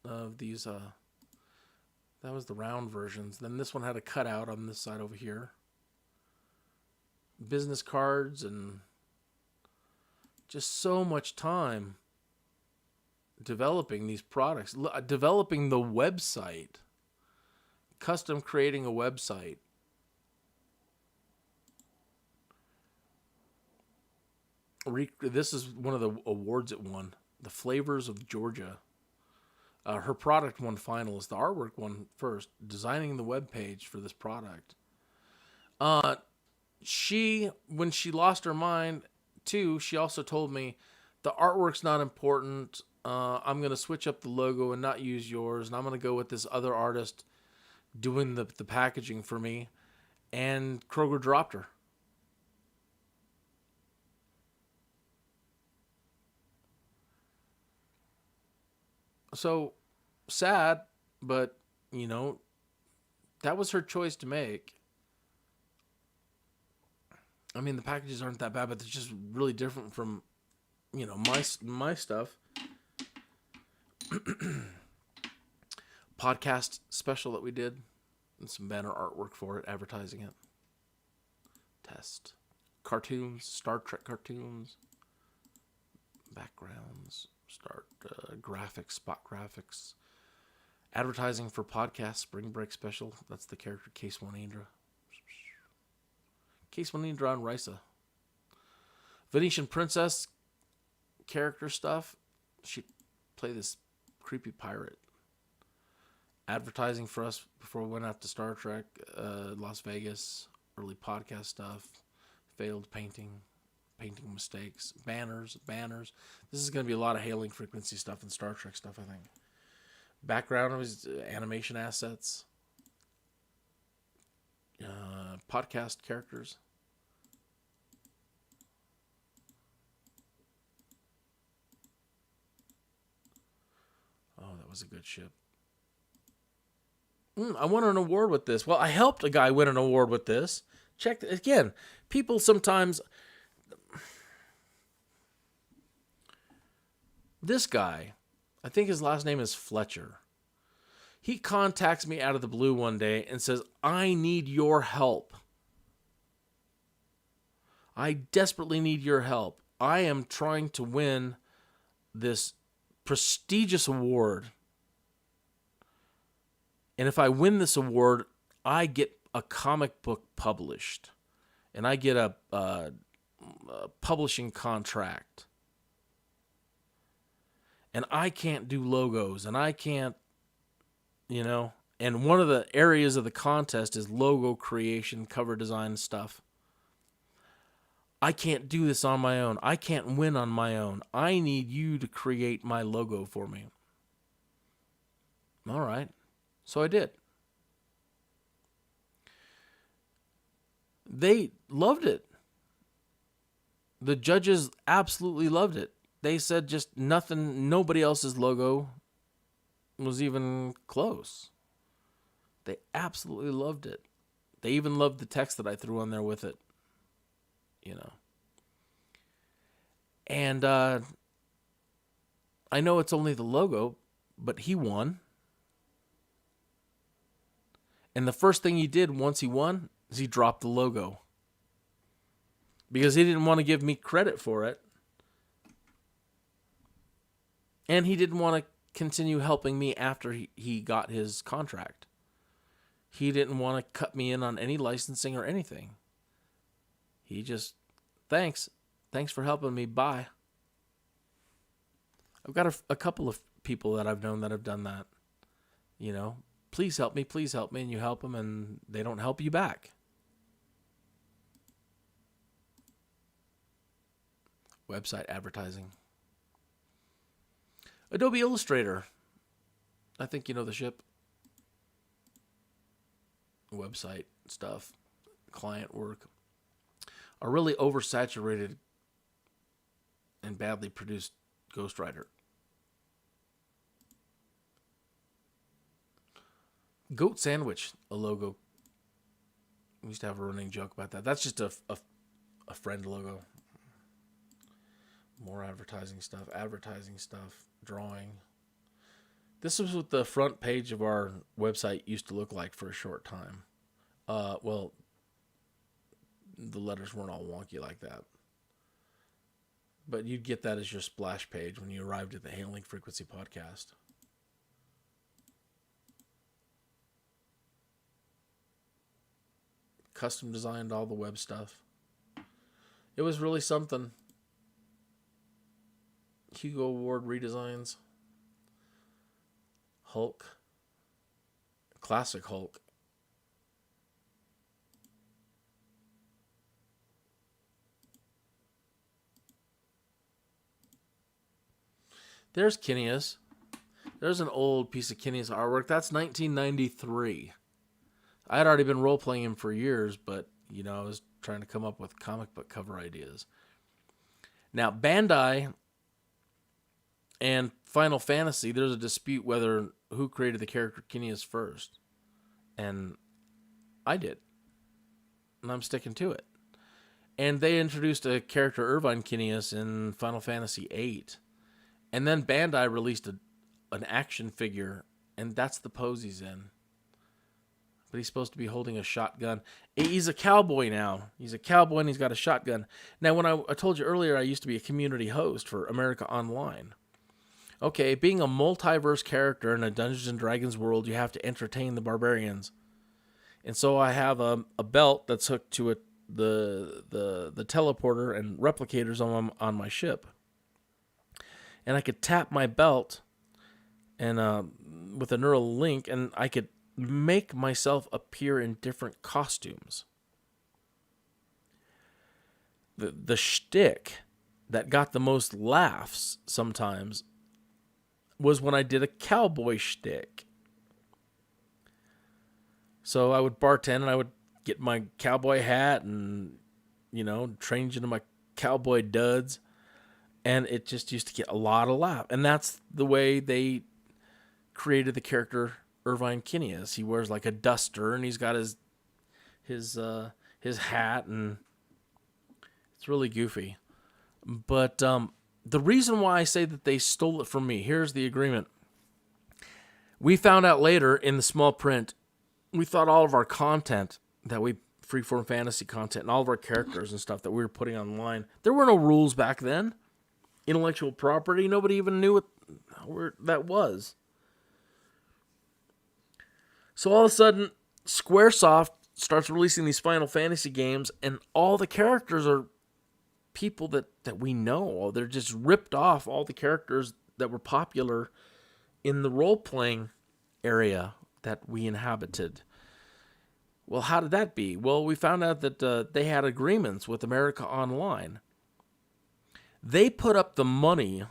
of these. That was the round versions. Then this one had a cutout on this side over here. Business cards and just so much time developing these products, developing the website, custom creating a website. This is one of the awards it won, the Flavors of Georgia. Her product won finalist. The artwork won first. Designing the web page for this product. When she lost her mind, too, she also told me the artwork's not important. I'm going to switch up the logo and not use yours, and I'm going to go with this other artist doing the packaging for me. And Kroger dropped her. So sad, but that was her choice to make. I mean, the packages aren't that bad, but they're just really different from, my stuff. Podcast special that we did, and some banner artwork for it, advertising it. Test. Cartoons, Star Trek cartoons, backgrounds, graphics, spot graphics. Advertising for podcast, Spring Break special. That's the character Case Wanindra. Case Wanindra and Risa. Venetian Princess character stuff. She played this creepy pirate. Advertising for us before we went out to Star Trek, Las Vegas, early podcast stuff, failed painting mistakes, banners. This is going to be a lot of hailing frequency stuff and Star Trek stuff, I think. Background was animation assets, podcast characters. Oh, that was a good ship. I won an award with this. Well, I helped a guy win an award with this. Check again. People sometimes. This guy, I think his last name is Fletcher. He contacts me out of the blue one day and says, I need your help. I desperately need your help. I am trying to win this prestigious award. And if I win this award, I get a comic book published. And I get a publishing contract. And I can't do logos. And I can't, And one of the areas of the contest is logo creation, cover design stuff. I can't do this on my own. I can't win on my own. I need you to create my logo for me. All right. So I did. They loved it. The judges absolutely loved it. They said just nobody else's logo was even close. They absolutely loved it. They even loved the text that I threw on there with it. And I know it's only the logo, but he won. And the first thing he did once he won is he dropped the logo. Because he didn't want to give me credit for it. And he didn't want to continue helping me after he got his contract. He didn't want to cut me in on any licensing or anything. He just, thanks for helping me, bye. I've got a couple of people that I've known that have done that. Please help me, and you help them, and they don't help you back. Website advertising. Adobe Illustrator. I think you know the ship. Website stuff. Client work. A really oversaturated and badly produced ghostwriter. Goat Sandwich, a logo. We used to have a running joke about that. That's just a friend logo. More advertising stuff, drawing. This is what the front page of our website used to look like for a short time. Well, the letters weren't all wonky like that. But you'd get that as your splash page when you arrived at the Hailing Frequency podcast. Custom designed all the web stuff. It was really something. Hugo Award redesigns. Hulk. Classic Hulk. There's Kineas. There's an old piece of Kineas artwork. That's 1993. I had already been role-playing him for years, but, I was trying to come up with comic book cover ideas. Now, Bandai and Final Fantasy, there's a dispute who created the character Kineas first. And I did. And I'm sticking to it. And they introduced a character, Irvine Kineas, in Final Fantasy VIII. And then Bandai released an action figure, and that's the pose he's in. But he's supposed to be holding a shotgun. He's a cowboy now. He's a cowboy and he's got a shotgun. Now, when I told you earlier I used to be a community host for America Online. Okay, being a multiverse character in a Dungeons & Dragons world, you have to entertain the barbarians. And so I have a belt that's hooked to the teleporter and replicators on my ship. And I could tap my belt and with a neural link, and I could make myself appear in different costumes. The shtick that got the most laughs sometimes was when I did a cowboy shtick. So I would bartend and I would get my cowboy hat and, change into my cowboy duds. And it just used to get a lot of laugh. And that's the way they created the character Irvine Kineas. He wears like a duster and he's got his hat, and it's really goofy. But the reason why I say that they stole it from me, here's the agreement. We found out later in the small print, we thought all of our content that we freeform fantasy content and all of our characters and stuff that we were putting online, there were no rules back then. Intellectual property, nobody even knew what that was. So all of a sudden, Squaresoft starts releasing these Final Fantasy games, and all the characters are people that we know. They're just ripped off all the characters that were popular in the role-playing area that we inhabited. Well, how did that be? Well, we found out that they had agreements with America Online. They put up the money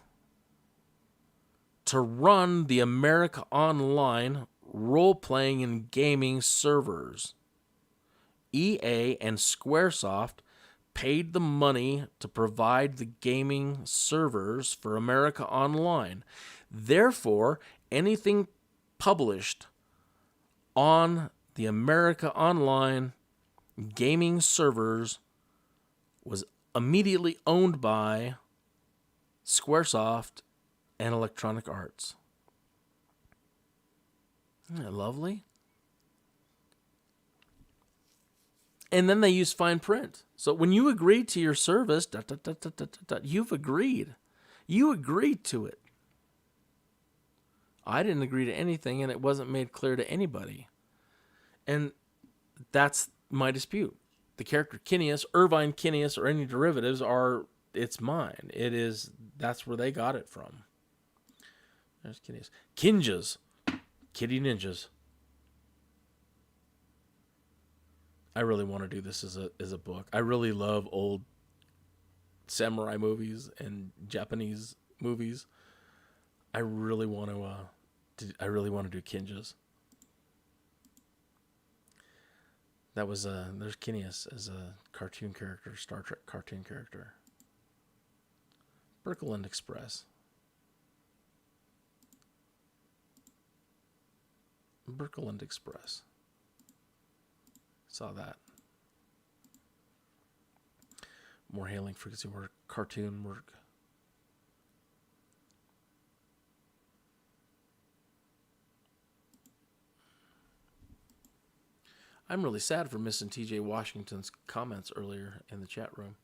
to run the America Online role-playing and gaming servers. EA and Squaresoft paid the money to provide the gaming servers for America Online. Therefore, anything published on the America Online gaming servers was immediately owned by Squaresoft and Electronic Arts. Isn't that lovely? And then they use fine print. So when you agree to your service, you've agreed. You agreed to it. I didn't agree to anything, and it wasn't made clear to anybody. And that's my dispute. The character Kineas, Irvine Kineas, or any derivatives it's mine. That's where they got it from. There's Kineas. Kinjas. Kitty Ninjas. I really want to do this as a book. I really love old samurai movies and Japanese movies. I really want to do Kinjas. That was there's Kineas as a cartoon character, Star Trek cartoon character. Birkeland Express. Birkeland Express. Saw that. More Hailing Frequency work, cartoon work. I'm really sad for missing TJ Washington's comments earlier in the chat room.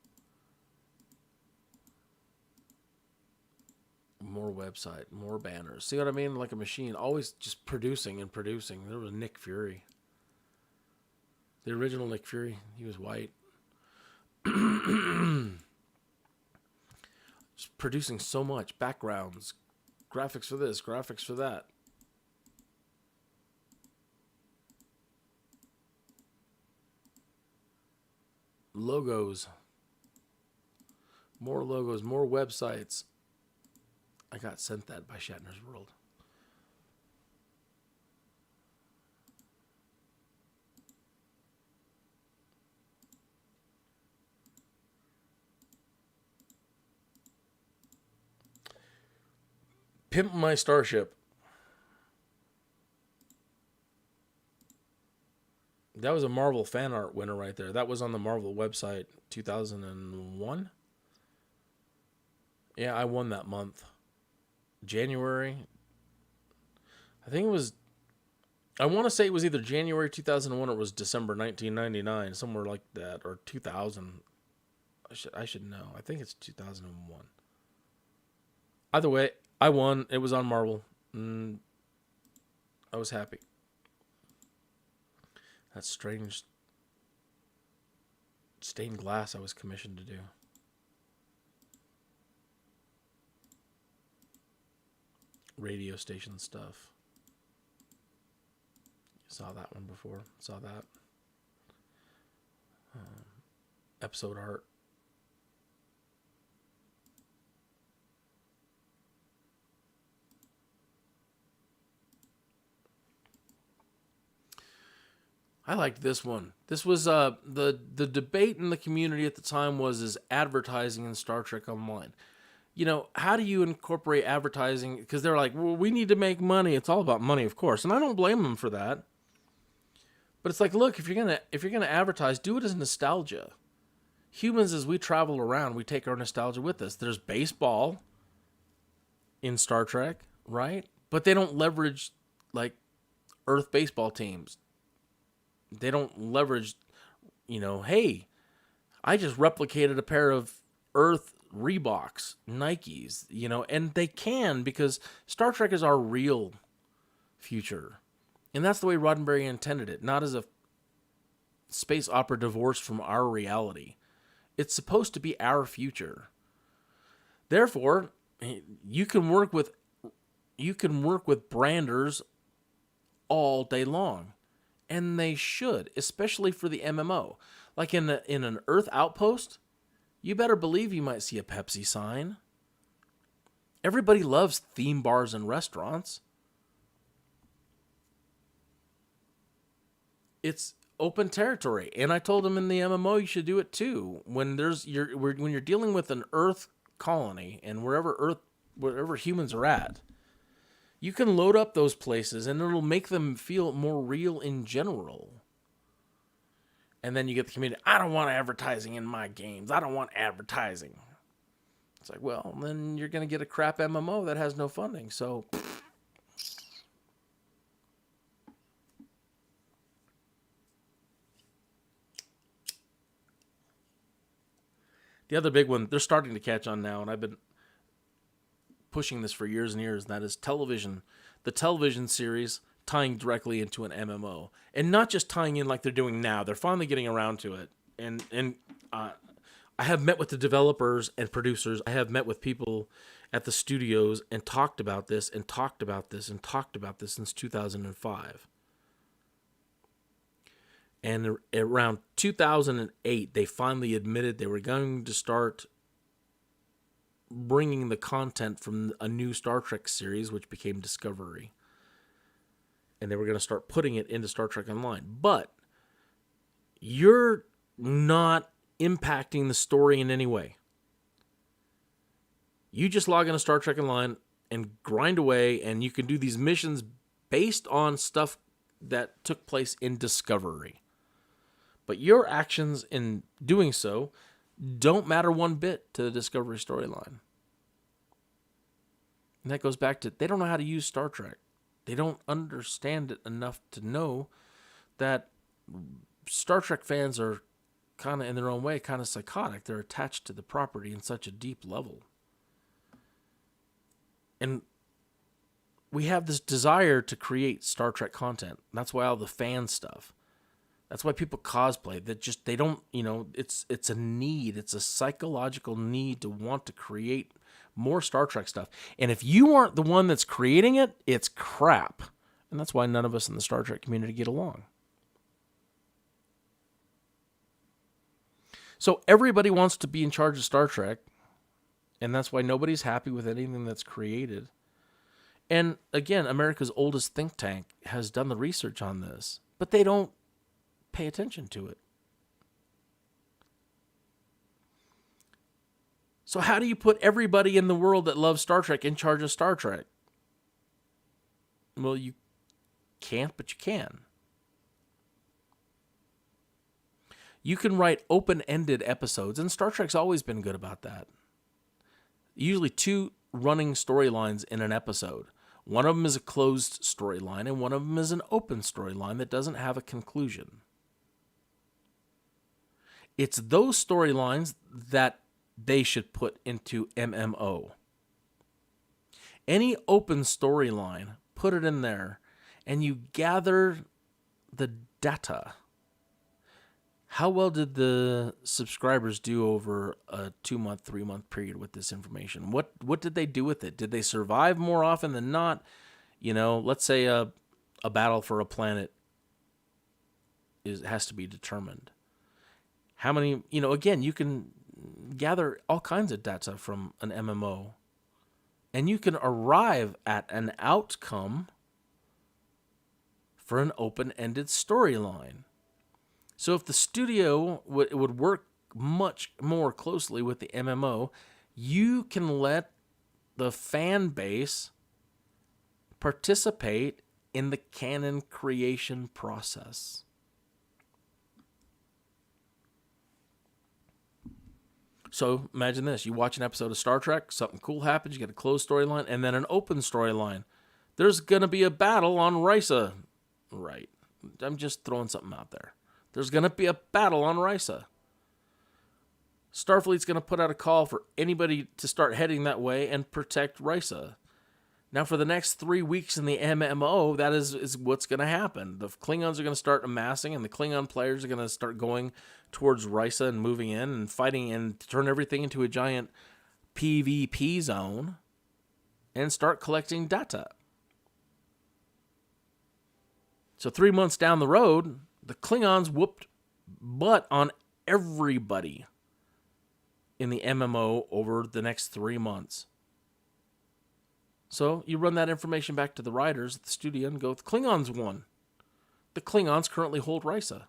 More website, more banners. See what I mean? Like a machine, always just producing and producing. There was Nick Fury. The original Nick Fury, he was white. Just producing so much. Backgrounds, graphics for this, graphics for that. Logos. More logos, more websites. I got sent that by Shatner's World. Pimp My Starship. That was a Marvel fan art winner right there. That was on the Marvel website 2001. Yeah, I won that month. January. I think it was, I want to say it was either January 2001 or it was December 1999, somewhere like that, or 2000. I should know. I think it's 2001. Either way, I won. It was on Marvel. I was happy. That strange stained glass I was commissioned to do. Radio station stuff. Saw that one before. Saw that. Episode art. I liked this one. This was the debate in the community at the time was is advertising in Star Trek Online. You know, how do you incorporate advertising? Because they're like, well, we need to make money. It's all about money, of course, and I don't blame them for that. But it's like, look, if you're gonna advertise, do it as nostalgia. Humans, as we travel around, we take our nostalgia with us. There's baseball in Star Trek, right? But they don't leverage like Earth baseball teams. They don't leverage, you know, hey, I just replicated a pair of Earth Reeboks, Nikes, you know, and they can because Star Trek is our real future. And that's the way Roddenberry intended it, not as a space opera divorced from our reality. It's supposed to be our future. Therefore, you can work with branders all day long. And they should, especially for the MMO. Like in an Earth outpost, you better believe you might see a Pepsi sign. Everybody loves theme bars and restaurants. It's open territory, and I told them in the MMO you should do it too. When you're dealing with an Earth colony and wherever humans are at, you can load up those places, and it'll make them feel more real in general. And then you get the community, I don't want advertising in my games. I don't want advertising. It's like, well, then you're going to get a crap MMO that has no funding. So, the other big one, they're starting to catch on now, and I've been pushing this for years and years, and that is television. The television series tying directly into an MMO. And not just tying in like they're doing now. They're finally getting around to it. And I have met with the developers and producers. I have met with people at the studios and talked about this and talked about this and talked about this since 2005. And around 2008, they finally admitted they were going to start bringing the content from a new Star Trek series, which became Discovery. And they were going to start putting it into Star Trek Online. But you're not impacting the story in any way. You just log into Star Trek Online and grind away, and you can do these missions based on stuff that took place in Discovery. But your actions in doing so don't matter one bit to the Discovery storyline. And that goes back to, they don't know how to use Star Trek. They don't understand it enough to know that Star Trek fans are kind of, in their own way, kind of psychotic. They're attached to the property in such a deep level. And we have this desire to create Star Trek content. That's why all the fan stuff. That's why people cosplay. They don't, it's a need. It's a psychological need to want to create more Star Trek stuff. And if you aren't the one that's creating it, it's crap. And that's why none of us in the Star Trek community get along. So everybody wants to be in charge of Star Trek. And that's why nobody's happy with anything that's created. And again, America's oldest think tank has done the research on this, but they don't pay attention to it. So how do you put everybody in the world that loves Star Trek in charge of Star Trek? Well, you can't, but you can. You can write open-ended episodes, and Star Trek's always been good about that. Usually 2 running storylines in an episode. One of them is a closed storyline, and one of them is an open storyline that doesn't have a conclusion. It's those storylines that they should put into MMO. Any open storyline, put it in there, and you gather the data. How well did the subscribers do over a 2-month, 3-month period with this information? What did they do with it? Did they survive more often than not? Let's say a battle for a planet has to be determined. How many, again, you can gather all kinds of data from an MMO, and you can arrive at an outcome for an open-ended storyline. So if the studio would work much more closely with the MMO, you can let the fan base participate in the canon creation process. So imagine this. You watch an episode of Star Trek, something cool happens, you get a closed storyline, and then an open storyline. There's going to be a battle on Risa. Right. I'm just throwing something out there. There's going to be a battle on Risa. Starfleet's going to put out a call for anybody to start heading that way and protect Risa. Now, for the next 3 weeks in the MMO, that is what's going to happen. The Klingons are going to start amassing, and the Klingon players are going to start going towards Risa and moving in and fighting and turn everything into a giant PvP zone and start collecting data. So 3 months down the road, the Klingons whooped butt on everybody in the MMO over the next 3 months. So you run that information back to the writers at the studio and go, the Klingons won. The Klingons currently hold Risa.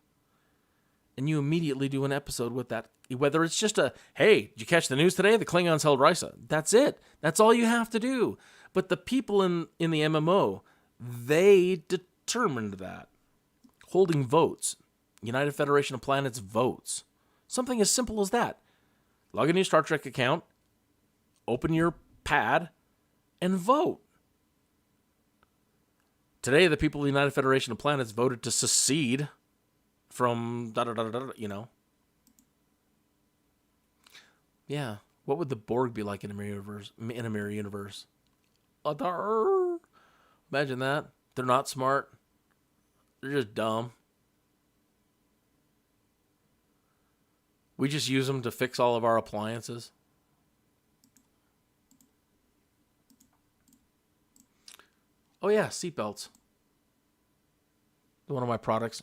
And you immediately do an episode with that. Whether it's just hey, did you catch the news today? The Klingons held Risa. That's it. That's all you have to do. But the people in the MMO, they determined that. Holding votes. United Federation of Planets votes. Something as simple as that. Log into your Star Trek account, open your pad, and vote. Today, the people of the United Federation of Planets voted to secede from Yeah. What would the Borg be like in a mirror universe? Imagine that. They're not smart. They're just dumb. We just use them to fix all of our appliances. Oh yeah, seatbelts. One of my products.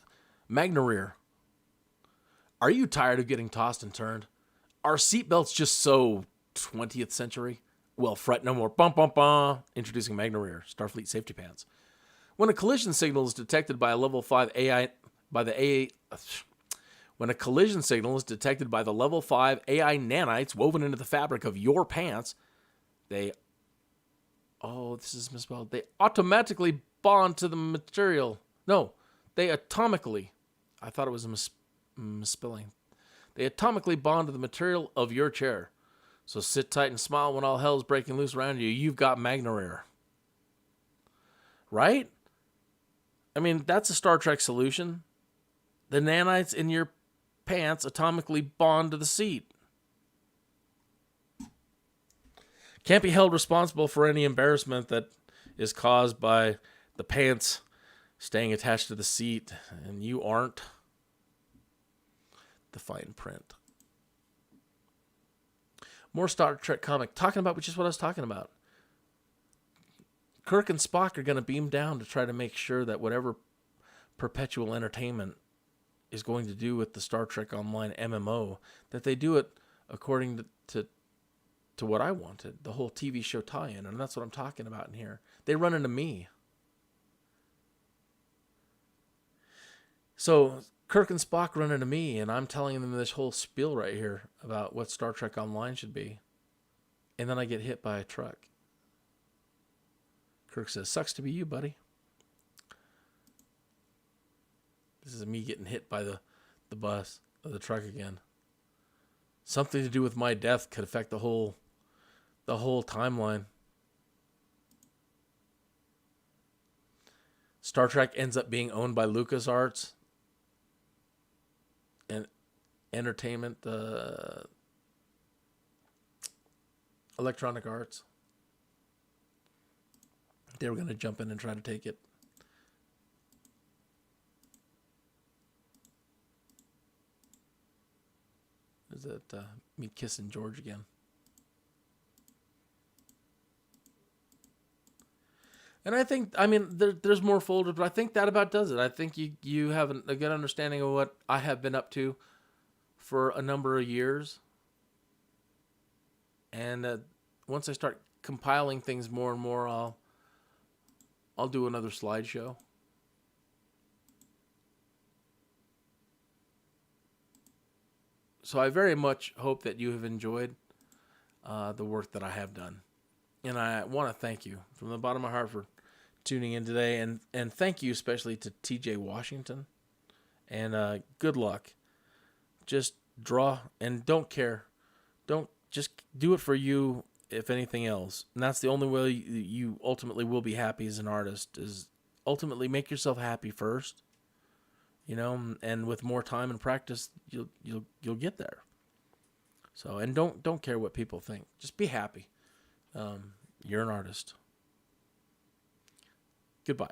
Magnarear. Are you tired of getting tossed and turned? Are seatbelts just so 20th century? Well, fret no more. Bum, bum, bum. Introducing Magnarear, Starfleet safety pants. When a collision signal is detected by a level 5 AI When a collision signal is detected by the level 5 AI nanites woven into the fabric of your pants, this is misspelled. They automatically bond to the material. No, they atomically. I thought it was a misspelling. They atomically bond to the material of your chair. So sit tight and smile when all hell's breaking loose around you. You've got Magnarear. Right? I mean, that's a Star Trek solution. The nanites in your pants atomically bond to the seat. Can't be held responsible for any embarrassment that is caused by the pants staying attached to the seat, and you aren't. The fine print. More Star Trek comic. Talking about which is what I was talking about. Kirk and Spock are going to beam down to try to make sure that whatever perpetual entertainment is going to do with the Star Trek Online MMO, that they do it according to what I wanted, the whole TV show tie-in, and that's what I'm talking about in here. They run into me. So Kirk and Spock run into me, and I'm telling them this whole spiel right here about what Star Trek Online should be. And then I get hit by a truck. Kirk says, "Sucks to be you, buddy." This is me getting hit by the bus or the truck again. Something to do with my death could affect the whole timeline. Star Trek ends up being owned by LucasArts and Entertainment, Electronic Arts. They were going to jump in and try to take it. Is it me kissing George again? And I think, I mean, there's more folders, but I think that about does it. I think you have a good understanding of what I have been up to for a number of years. And once I start compiling things more and more, I'll do another slideshow. So I very much hope that you have enjoyed the work that I have done. And I want to thank you from the bottom of my heart for tuning in today. And thank you especially to TJ Washington. And good luck. Just draw and don't care. Don't just do it for you, if anything else. And that's the only way you ultimately will be happy as an artist, is ultimately make yourself happy first. You know, and with more time and practice, you'll get there. So, and don't care what people think. Just be happy. You're an artist. Goodbye.